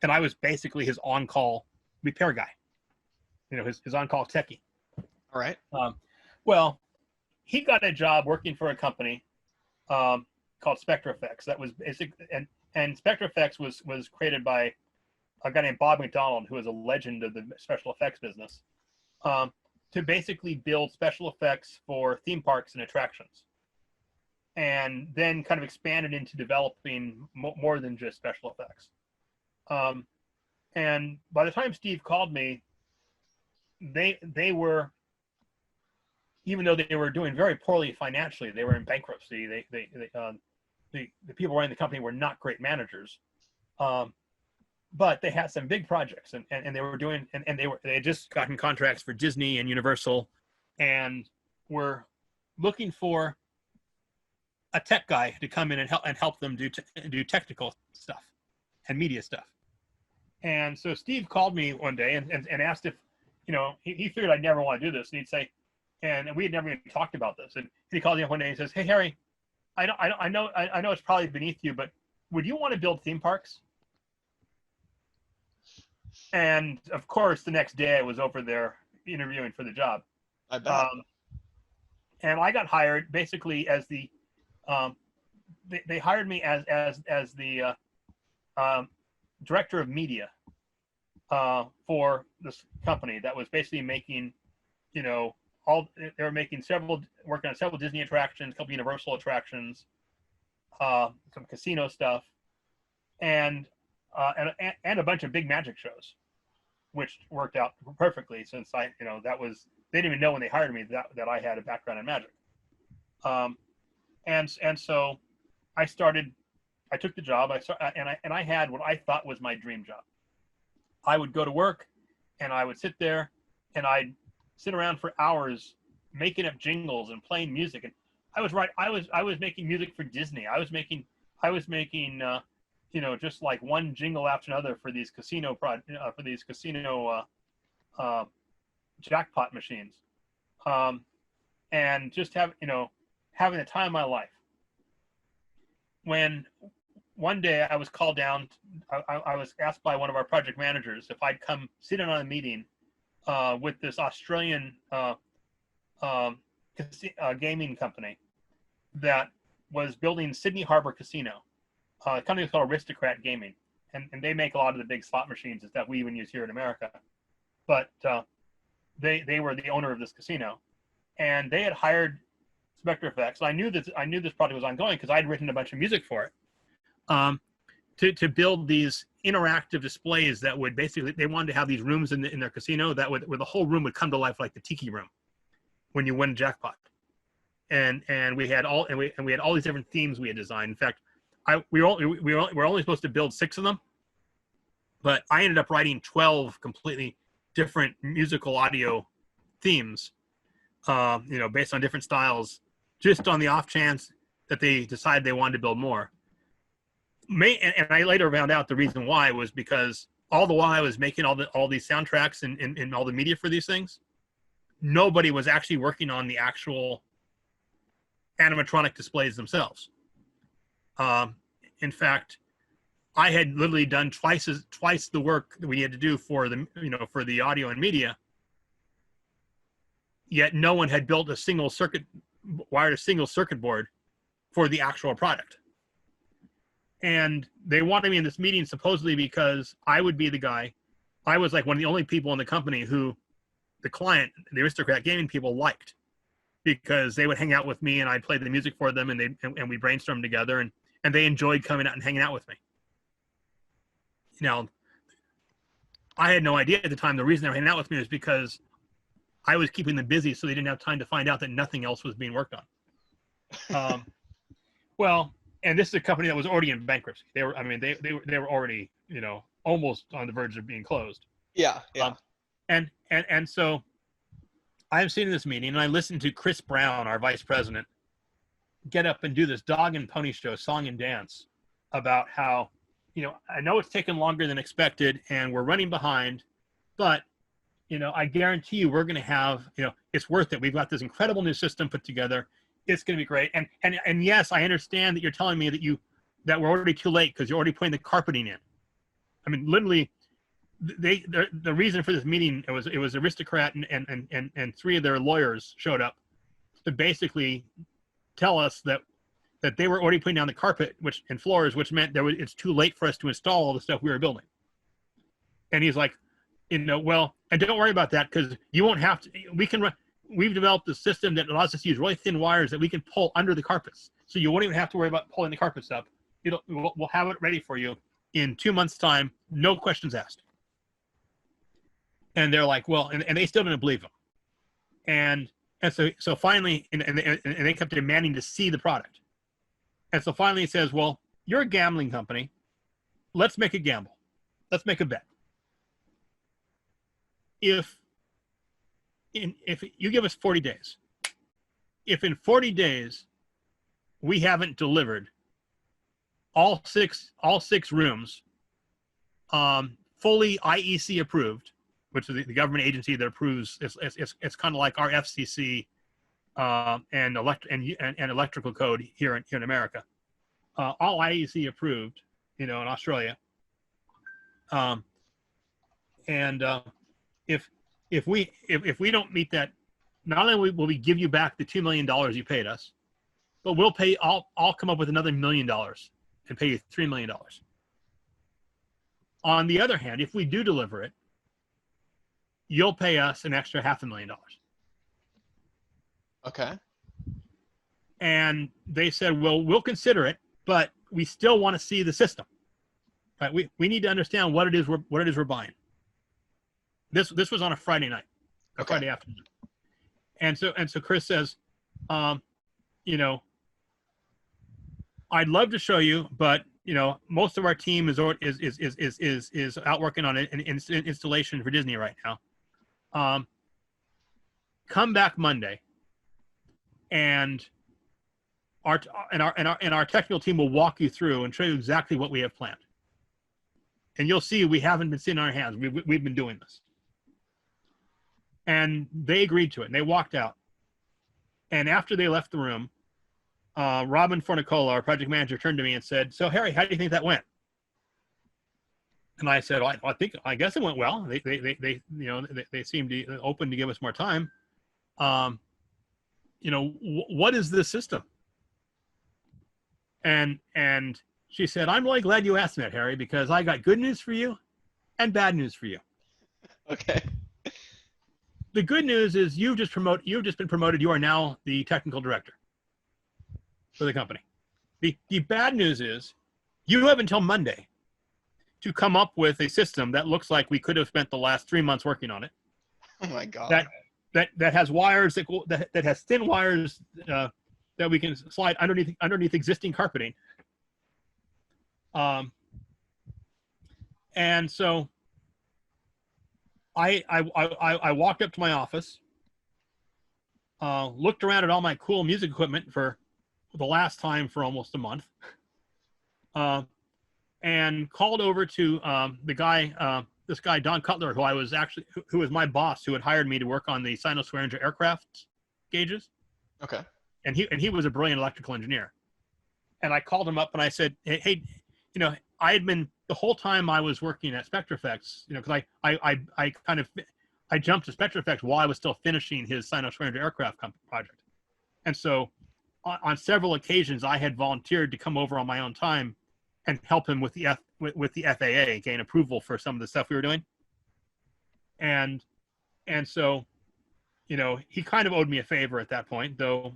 Speaker 1: And I was basically his on-call repair guy, his on-call techie.
Speaker 2: All right.
Speaker 1: Well, he got a job working for a company called Spectra Effects. That was basic, and Spectra Effects was created by a guy named Bob McDonald, who is a legend of the special effects business, to basically build special effects for theme parks and attractions, and then kind of expanded into developing more than just special effects. And by the time Steve called me, they were, even though they were doing very poorly financially, they were in bankruptcy. The people running the company were not great managers, but they had some big projects, and they were doing, and they had just gotten contracts for Disney and Universal, and were looking for a tech guy to come in and help them do technical stuff and media stuff. And so Steve called me one day and asked if, he figured I'd never want to do this, and he'd say, and we had never even talked about this, and he called me up one day and says, "Hey Harry, I know it's probably beneath you, but would you want to build theme parks?" And of course, the next day I was over there interviewing for the job.
Speaker 2: I bet.
Speaker 1: And I got hired basically as the, they hired me as the director of media for this company that was basically making, they were making working on several Disney attractions, a couple Universal attractions, some casino stuff, and a bunch of big magic shows, which worked out perfectly since they didn't even know when they hired me that I had a background in magic. And so I took the job. I had what I thought was my dream job. I would go to work and I would sit there and I'd sit around for hours making up jingles and playing music. And I was making music for Disney. I was making just like one jingle after another for these casino jackpot machines, and just having the time of my life. When one day I was called down, I was asked by one of our project managers if I'd come sit in on a meeting with this Australian gaming company that was building Sydney Harbor Casino. The company was called Aristocrat Gaming, and they make a lot of the big slot machines that we even use here in America. But they were the owner of this casino, and they had hired Spectre Effects. I knew this project was ongoing because I'd written a bunch of music for it, to build these interactive displays that would basically, they wanted to have these rooms in their casino where the whole room would come to life like the tiki room when you win a jackpot. And we had all these different themes we had designed. In fact, we were only supposed to build 6 of them, but I ended up writing 12 completely different musical audio themes, based on different styles, just on the off chance that they decided they wanted to build more. And I later found out the reason why was because all the while I was making all these soundtracks and all the media for these things, nobody was actually working on the actual animatronic displays themselves. In fact, I had literally done twice the work that we had to do for the audio and media. Yet no one had built wired a single circuit board for the actual product. And they wanted me in this meeting supposedly because I would be the guy. I was like one of the only people in the company who the client, the Aristocrat Gaming people, liked, because they would hang out with me and I'd play the music for them, and we brainstormed together, and they enjoyed coming out and hanging out with me. Now, I had no idea at the time the reason they were hanging out with me was because I was keeping them busy, so they didn't have time to find out that nothing else was being worked on. Well, and this is a company that was already in bankruptcy. They were already, almost on the verge of being closed.
Speaker 2: Yeah.
Speaker 1: And so I'm sitting in this meeting and I listened to Chris Brown, our vice president, get up and do this dog and pony show, song and dance, about how, I know it's taken longer than expected and we're running behind, but, I guarantee you we're going to have, it's worth it. We've got this incredible new system put together. It's going to be great. And yes, I understand that you're telling me that we're already too late because you're already putting the carpeting in. I mean, literally, the reason for this meeting, it was Aristocrat and 3 of their lawyers showed up to basically tell us that they were already putting down the carpet and floors, which meant it's too late for us to install all the stuff we were building. And he's like, well, and don't worry about that because you won't have to. We've developed a system that allows us to use really thin wires that we can pull under the carpets, so you won't even have to worry about pulling the carpets up. We'll have it ready for you in 2 months' time, no questions asked. And they're like, well, and they still didn't believe him. And so finally, and they kept demanding to see the product. And so finally he says, well, you're a gambling company. Let's make a gamble. Let's make a bet. If you give us 40 days, if in 40 days we haven't delivered all six rooms, fully IEC approved, which is the government agency that approves, it's kind of like our FCC and electrical code here in America, all IEC approved, in Australia. If we don't meet that, not only will we give you back the $2 million you paid us, but we'll pay. I'll come up with another $1 million and pay you $3 million. On the other hand, if we do deliver it, you'll pay us an extra $500,000.
Speaker 2: Okay.
Speaker 1: And they said, well, we'll consider it, but we still want to see the system. Right? We need to understand what it is we're buying. This was on a Friday night, Friday afternoon. And so Chris says, I'd love to show you, but most of our team is out working on an installation for Disney right now. Come back Monday, and our technical team will walk you through and show you exactly what we have planned. And you'll see we haven't been sitting on our hands. We've been doing this. And they agreed to it, and they walked out. And after they left the room, Robin Fornicola, our project manager, turned to me and said, "So Harry, how do you think that went?" And I said, well, I guess it went well. They seemed open to give us more time. What is this system? And she said, "I'm really glad you asked me that, Harry, because I got good news for you and bad news for you."
Speaker 2: Okay.
Speaker 1: The good news is you've just been promoted. You are now the technical director for the company. The bad news is you have until Monday to come up with a system that looks like we could have spent the last 3 months working on it.
Speaker 2: Oh my God.
Speaker 1: That has wires that has thin wires that we can slide underneath existing carpeting. And so I walked up to my office, looked around at all my cool music equipment for the last time for almost a month, and called over to this guy, Don Cutler, who was my boss, who had hired me to work on the Sino-Swearinger aircraft gauges.
Speaker 2: Okay. And
Speaker 1: he was a brilliant electrical engineer. And I called him up and I said, hey, I had been, the whole time I was working at SpectraFX, because I jumped to SpectraFX while I was still finishing his Sino-Swearinger aircraft project. And so on several occasions, I had volunteered to come over on my own time and help him with the FAA gain approval for some of the stuff we were doing. And so, he kind of owed me a favor at that point, though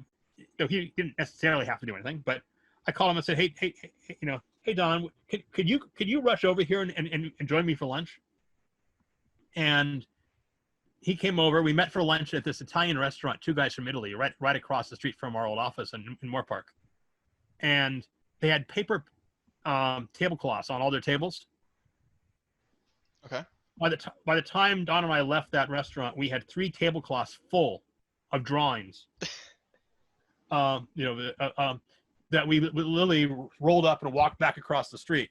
Speaker 1: he didn't necessarily have to do anything. But I called him and said, hey Don, could you rush over here and join me for lunch? And he came over. We met for lunch at this Italian restaurant, two guys from Italy, right across the street from our old office in Moore Park. And they had paper tablecloths on all their tables.
Speaker 2: Okay.
Speaker 1: By the time Don and I left that restaurant, we had 3 tablecloths full of drawings. That we literally rolled up and walked back across the street.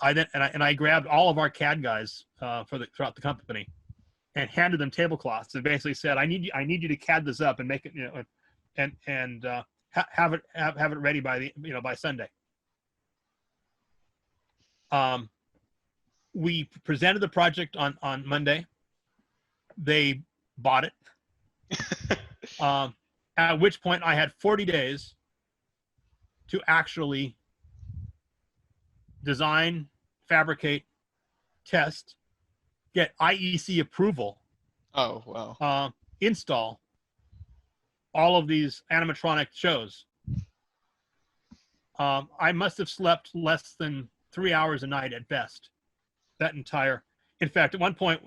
Speaker 1: I grabbed all of our CAD guys throughout the company and handed them tablecloths and basically said, I need you to CAD this up and make it, and have it ready by Sunday. We presented the project on Monday. They bought it. At which point I had 40 days to actually design, fabricate, test, get IEC approval.
Speaker 2: Oh, wow.
Speaker 1: Install all of these animatronic shows. I must have slept less than 3 hours a night at best. In fact, at one point,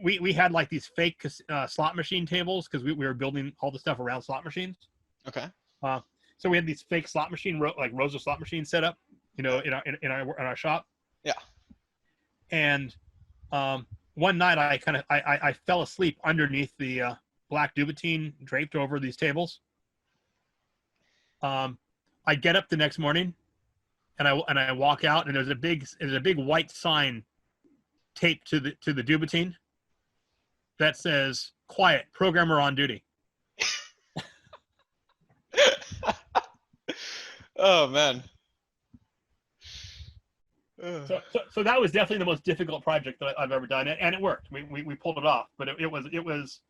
Speaker 1: we had like these fake slot machine tables because we were building all the stuff around slot machines.
Speaker 2: Okay.
Speaker 1: So we had these fake slot machine like rows of slot machines set up, in our shop.
Speaker 2: Yeah.
Speaker 1: And one night I fell asleep underneath the black Duvetine draped over these tables. I get up the next morning, and I walk out, and there's a big white sign taped to the Duvetine that says "Quiet, programmer on duty."
Speaker 2: Oh man.
Speaker 1: So that was definitely the most difficult project that I've ever done, and it worked. We pulled it off, but it was it was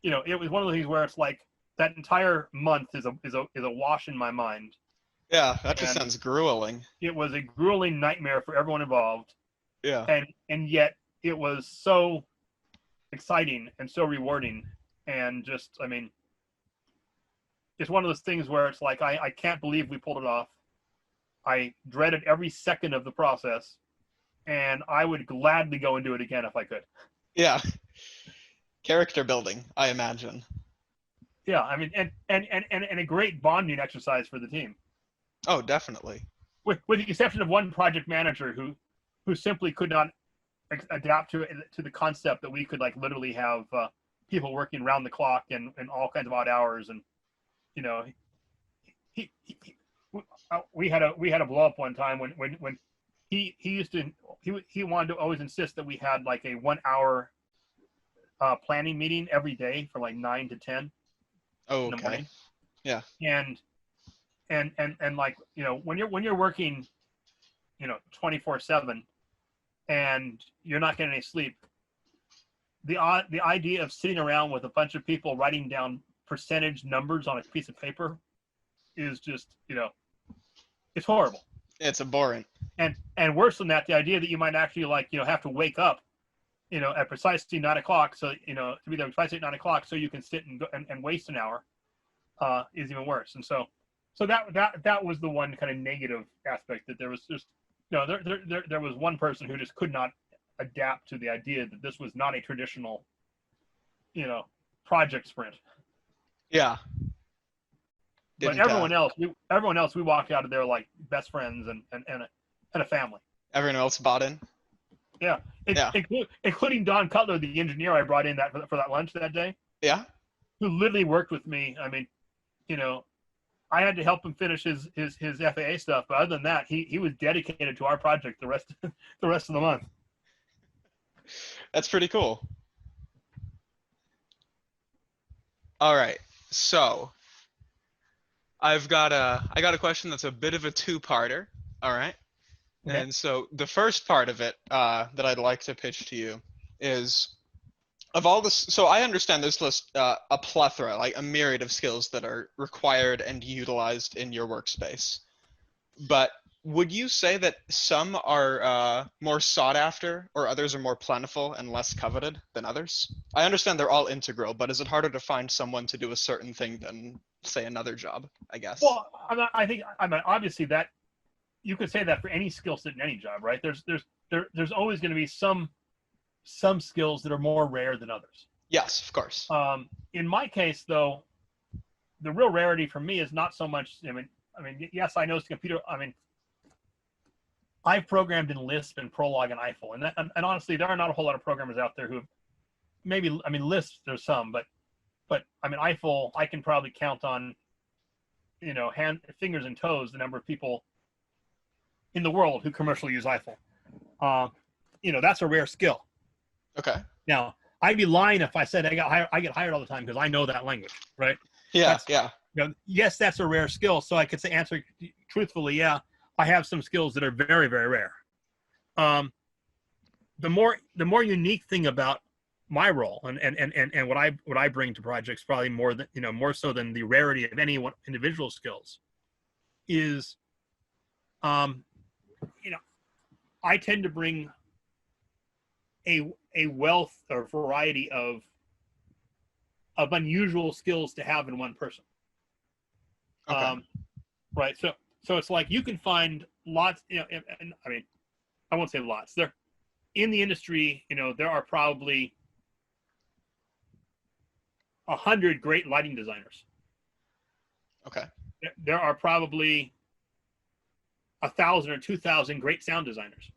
Speaker 1: one of the things where it's like that entire month is a wash in my mind.
Speaker 2: Yeah, that just sounds grueling.
Speaker 1: It was a grueling nightmare for everyone involved.
Speaker 2: Yeah.
Speaker 1: And yet it was so exciting and so rewarding, and just, I mean, it's one of those things where it's like I can't believe we pulled it off. I dreaded every second of the process, and I would gladly go and do it again if I could.
Speaker 2: Yeah. Character building, I imagine.
Speaker 1: Yeah, I mean, and a great bonding exercise for the team.
Speaker 2: Oh, definitely.
Speaker 1: With the exception of one project manager who simply could not adapt to the concept that we could like literally have people working round the clock and all kinds of odd hours, and we had a blow up one time when he wanted to always insist that we had like a 1 hour planning meeting every day from like 9 to 10
Speaker 2: Oh,
Speaker 1: in the morning.
Speaker 2: Yeah.
Speaker 1: And like, when you're working 24/7 and you're not getting any sleep, the idea of sitting around with a bunch of people writing down percentage numbers on a piece of paper is just, it's horrible.
Speaker 2: It's abhorrent.
Speaker 1: And worse than that, the idea that you might actually have to wake up, at precisely 9 o'clock, so to be there precisely at 9 o'clock, so you can sit and go and waste an hour, is even worse. And so that was the one kind of negative aspect, that there was just there was one person who just could not adapt to the idea that this was not a traditional project sprint.
Speaker 2: Yeah.
Speaker 1: But everyone else, we walked out of there like best friends and a family.
Speaker 2: Everyone else bought in.
Speaker 1: Yeah. Including Don Cutler, the engineer I brought in for that lunch that day.
Speaker 2: Yeah.
Speaker 1: Who literally worked with me. I mean, I had to help him finish his FAA stuff, but other than that, he was dedicated to our project the rest of the month.
Speaker 2: That's pretty cool. All right. So I got a question that's a bit of a two-parter. All right. Okay. And so the first part of it that I'd like to pitch to you is, of all this, so I understand there's just a plethora, like a myriad of skills that are required and utilized in your workspace. But would you say that some are more sought after, or others are more plentiful and less coveted than others? I understand they're all integral, but is it harder to find someone to do a certain thing than, say, another job, I guess?
Speaker 1: Well, I think obviously that you could say that for any skill set in any job, right? There's always going to be some skills that are more rare than others.
Speaker 2: Yes, of course.
Speaker 1: In my case, though, the real rarity for me is not so much. I mean, yes, I know computer. I mean, I've programmed in Lisp and Prolog and Eiffel, and honestly, there are not a whole lot of programmers out there who maybe. I mean, Lisp there's some, but I mean, Eiffel, I can probably count on, fingers and toes the number of people in the world who commercially use Eiffel. That's a rare skill.
Speaker 2: Okay.
Speaker 1: Now, I'd be lying if I said I get hired all the time because I know that language, right?
Speaker 2: Yeah,
Speaker 1: Yes, that's a rare skill. So I could answer truthfully, yeah, I have some skills that are very, very rare. The more unique thing about my role and what I bring to projects, probably more so than the rarity of any one individual skills, is I tend to bring a wealth or variety of unusual skills to have in one person.
Speaker 2: Okay.
Speaker 1: Right. So it's like you can find lots, and I mean, I won't say lots. There in the industry, there are probably 100 great lighting designers.
Speaker 2: Okay.
Speaker 1: There are probably 1,000 or 2,000 great sound designers.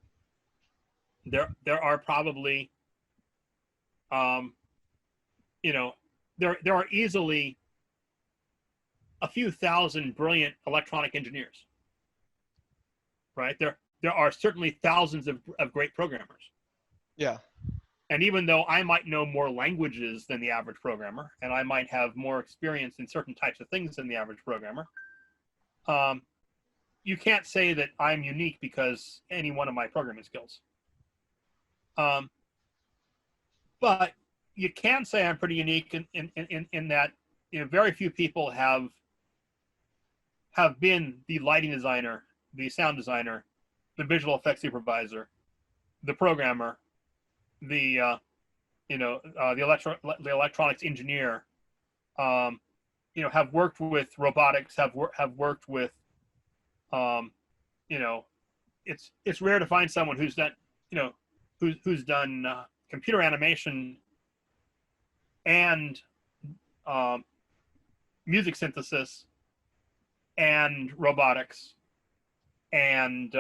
Speaker 1: There are probably, you know, there are easily a few thousand brilliant electronic engineers. Right? There are certainly thousands of great programmers.
Speaker 2: Yeah.
Speaker 1: And even though I might know more languages than the average programmer, and I might have more experience in certain types of things than the average programmer, you can't say that I'm unique because any one of my programming skills. But you can say I'm pretty unique in that, you know, very few people have been the lighting designer, the sound designer, the visual effects supervisor, the programmer, the electronics engineer, you know, have worked with robotics, have worked with, you know, it's rare to find someone who's done, you know, who's done computer animation and music synthesis and robotics and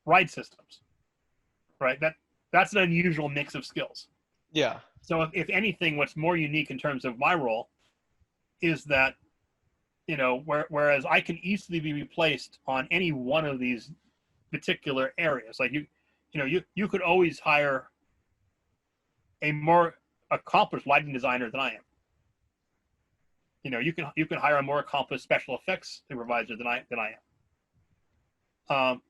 Speaker 1: ride systems, right? That's an unusual mix of skills.
Speaker 2: Yeah.
Speaker 1: So if anything, what's more unique in terms of my role is that, you know, whereas I can easily be replaced on any one of these particular areas. Like you could always hire a more accomplished lighting designer than I am. You know, you can hire a more accomplished special effects supervisor than I am.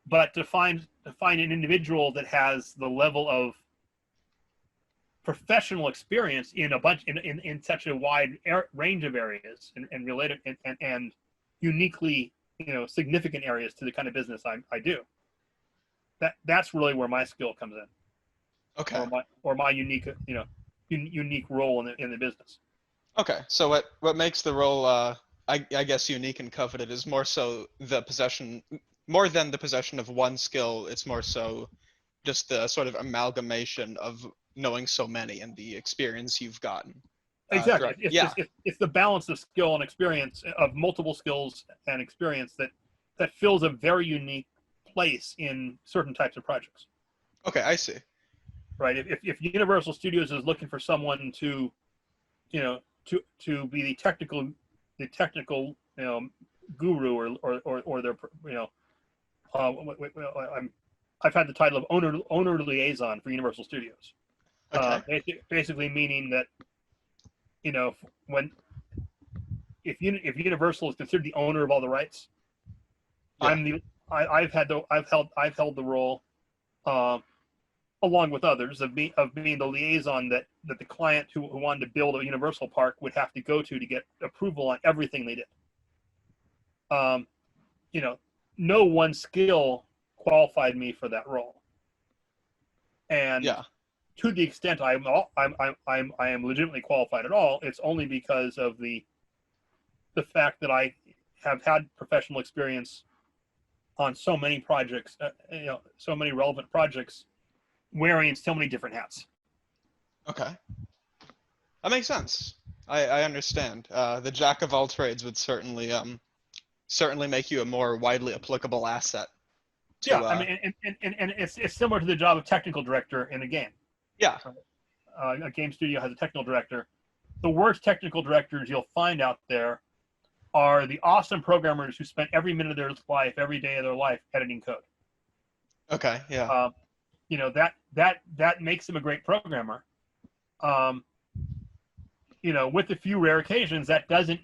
Speaker 1: But to find an individual that has the level of professional experience in in such a wide range of areas and related and uniquely, you know, significant areas to the kind of business I do, that's really where my skill comes in.
Speaker 2: Okay.
Speaker 1: Or my unique, you know, unique role in the business.
Speaker 2: Okay. So what makes the role I guess unique and coveted is more so the possession, more than the possession of one skill. It's more so just the sort of amalgamation of knowing so many and the experience you've gotten.
Speaker 1: Exactly. It's the balance of skill and experience, of multiple skills and experience that fills a very unique place in certain types of projects.
Speaker 2: Okay, I see.
Speaker 1: Right. If Universal Studios is looking for someone to, you know, to be the technical, you know, guru or their, you know, I've had the title of owner liaison for Universal Studios.
Speaker 2: Okay.
Speaker 1: Basically meaning that, you know, if Universal is considered the owner of all the rights,
Speaker 2: Yeah.
Speaker 1: I've held the role, along with others, of being the liaison that the client who wanted to build a Universal park would have to go to get approval on everything they did. You know, no one skill qualified me for that role, and
Speaker 2: Yeah.
Speaker 1: to the extent I am legitimately qualified at all, it's only because of the fact that I have had professional experience on so many projects, you know, so many relevant projects, wearing so many different hats.
Speaker 2: Okay. That makes sense. I understand. The jack of all trades would certainly make you a more widely applicable asset.
Speaker 1: Yeah, I mean, and it's similar to the job of technical director in a game.
Speaker 2: Yeah.
Speaker 1: A game studio has a technical director. The worst technical directors you'll find out there are the awesome programmers who spent every minute of their life, every day of their life, editing code.
Speaker 2: Okay. Yeah.
Speaker 1: You know, that makes them a great programmer. You know, with a few rare occasions, that doesn't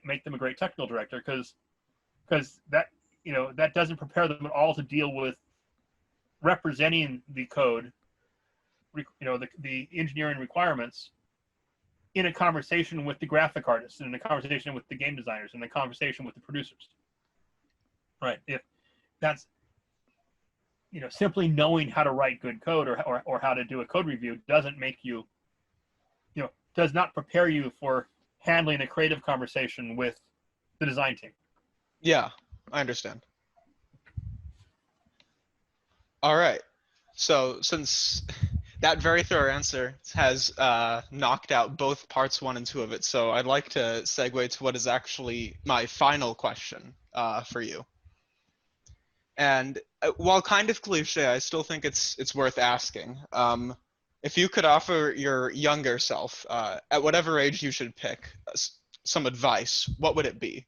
Speaker 1: make them a great technical director, because that, you know, that doesn't prepare them at all to deal with representing the code, you know, the engineering requirements in a conversation with the graphic artists, and in a conversation with the game designers, and the conversation with the producers. Right. If that's, you know, simply knowing how to write good code or how to do a code review doesn't make you, you know, does not prepare you for handling a creative conversation with the design team.
Speaker 2: Yeah, I understand. All right. So since That very thorough answer has knocked out both parts 1 and 2 of it. So I'd like to segue to what is actually my final question for you. And while kind of cliche, I still think it's worth asking. If you could offer your younger self, at whatever age you should pick, some advice, what would it be?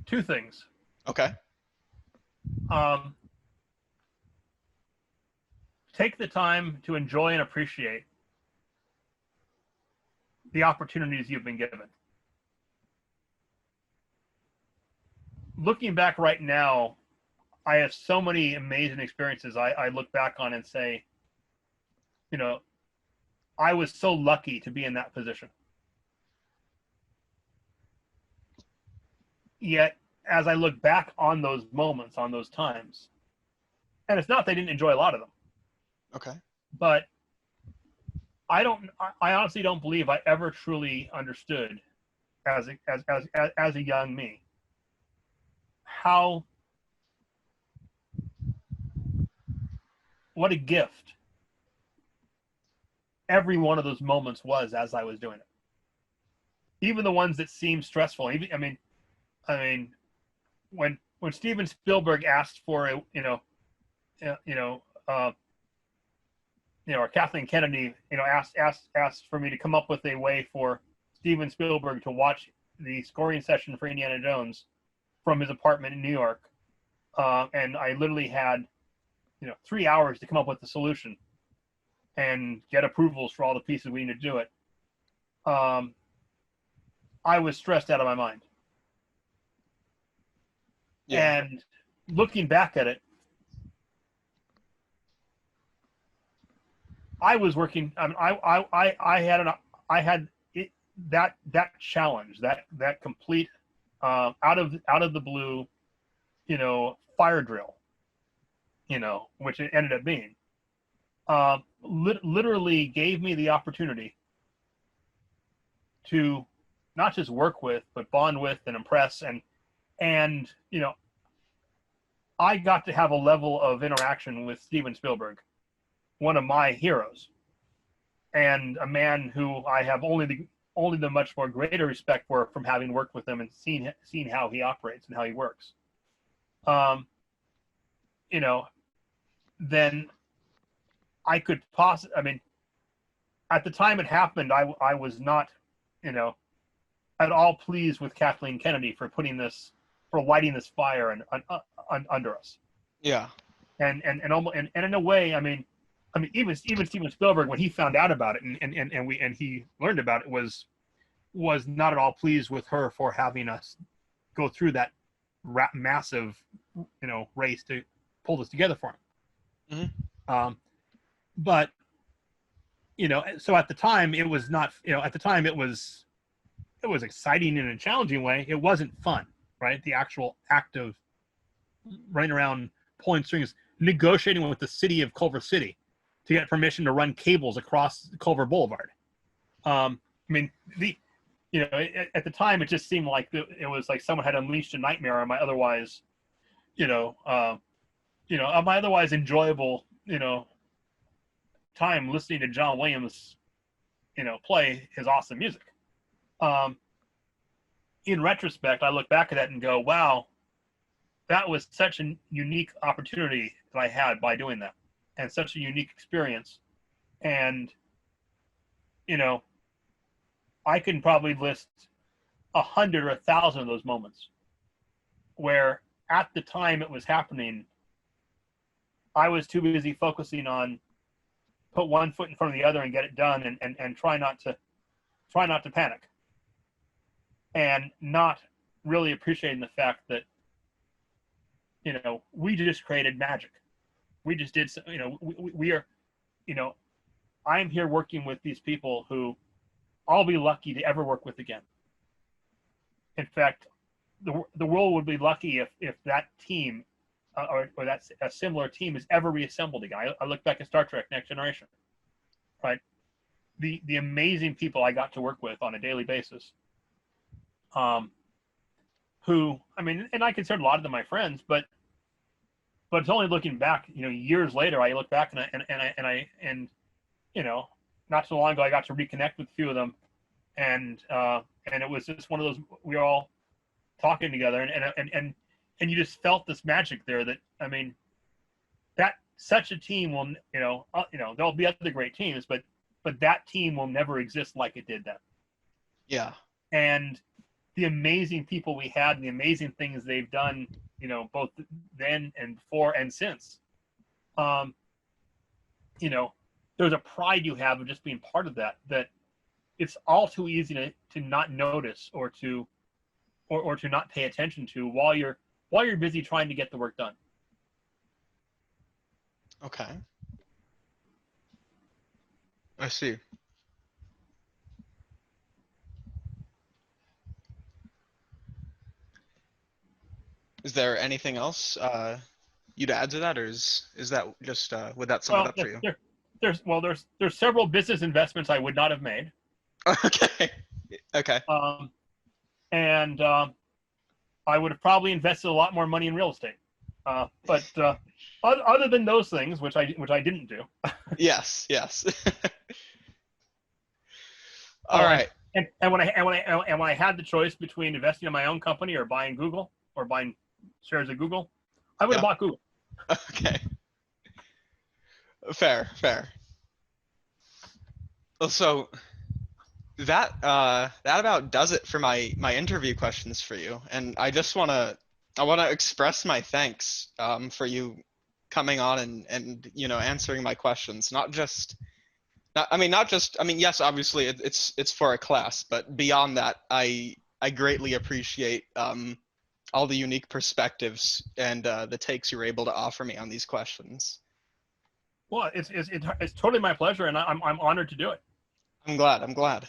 Speaker 1: Two things.
Speaker 2: Okay.
Speaker 1: Take the time to enjoy and appreciate the opportunities you've been given. Looking back right now, I have so many amazing experiences I look back on and say, you know, I was so lucky to be in that position. Yet, as I look back on those moments, on those times, and it's not that I didn't enjoy a lot of them.
Speaker 2: Okay.
Speaker 1: But I honestly don't believe I ever truly understood as a young me what a gift every one of those moments was as I was doing it. Even the ones that seemed stressful. Even I mean, when Steven Spielberg asked for or Kathleen Kennedy, asked for me to come up with a way for Steven Spielberg to watch the scoring session for Indiana Jones from his apartment in New York, and I literally had 3 hours to come up with the solution and get approvals for all the pieces we needed to do it. I was stressed out of my mind. Yeah. And looking back at it, I was working. I had that challenge, that complete out of the blue, fire drill, which it ended up being. Literally gave me the opportunity to not just work with, but bond with and impress, and I got to have a level of interaction with Steven Spielberg, one of my heroes, and a man who I have only the much more greater respect for from having worked with him and seen how he operates and how he works. Then I could at the time it happened, I was not, at all pleased with Kathleen Kennedy for lighting this fire under us.
Speaker 2: Yeah.
Speaker 1: And in a way, even Steven Spielberg, when he found out about it and he learned about it, was not at all pleased with her for having us go through that massive, race to pull this together for him. Mm-hmm. But so at the time it was not, it was exciting in a challenging way. It wasn't fun, right? The actual act of running around pulling strings, negotiating with the city of Culver City to get permission to run cables across Culver Boulevard. At the time, it just seemed like it was like someone had unleashed a nightmare on my otherwise, on my otherwise enjoyable, time listening to John Williams, play his awesome music. In retrospect, I look back at that and go, wow, that was such a unique opportunity that I had by doing that, and such a unique experience. And, I can probably list 100 or 1,000 of those moments where at the time it was happening, I was too busy focusing on put one foot in front of the other and get it done, and try not to panic, and not really appreciating the fact that, we just created magic. We just did, we are, I'm here working with these people who I'll be lucky to ever work with again. In fact, the world would be lucky if that team or that a similar team is ever reassembled again. I look back at Star Trek Next Generation, right? the amazing people I got to work with on a daily basis. Who, I mean, and I consider a lot of them my friends, but it's only looking back, years later, I look back and not so long ago, I got to reconnect with a few of them, and it was just one of those, we were all talking together, and you just felt this magic there that, I mean, that such a team will, there'll be other great teams, but that team will never exist like it did then.
Speaker 2: Yeah.
Speaker 1: And the amazing people we had and the amazing things they've done, both then and before and since, there's a pride you have of just being part of that it's all too easy to not notice or to not pay attention to while you're busy trying to get the work done.
Speaker 2: Okay. I see. Is there anything else you'd add to that, or is that just would that sum it
Speaker 1: Well,
Speaker 2: up for you?
Speaker 1: there's several business investments I would not have made.
Speaker 2: Okay. Okay.
Speaker 1: And I would have probably invested a lot more money in real estate. But other than those things, which I didn't do.
Speaker 2: Yes. Yes. All right.
Speaker 1: And when I had the choice between investing in my own company or buying Google or buying shares of Google, I would have bought Google.
Speaker 2: Okay. Fair. So that about does it for my interview questions for you, and I want to express my thanks for you coming on and answering my questions. Yes, obviously it's for a class, but beyond that, I greatly appreciate all the unique perspectives and the takes you were able to offer me on these questions.
Speaker 1: Well, it's totally my pleasure, and I'm honored to do it.
Speaker 2: I'm glad.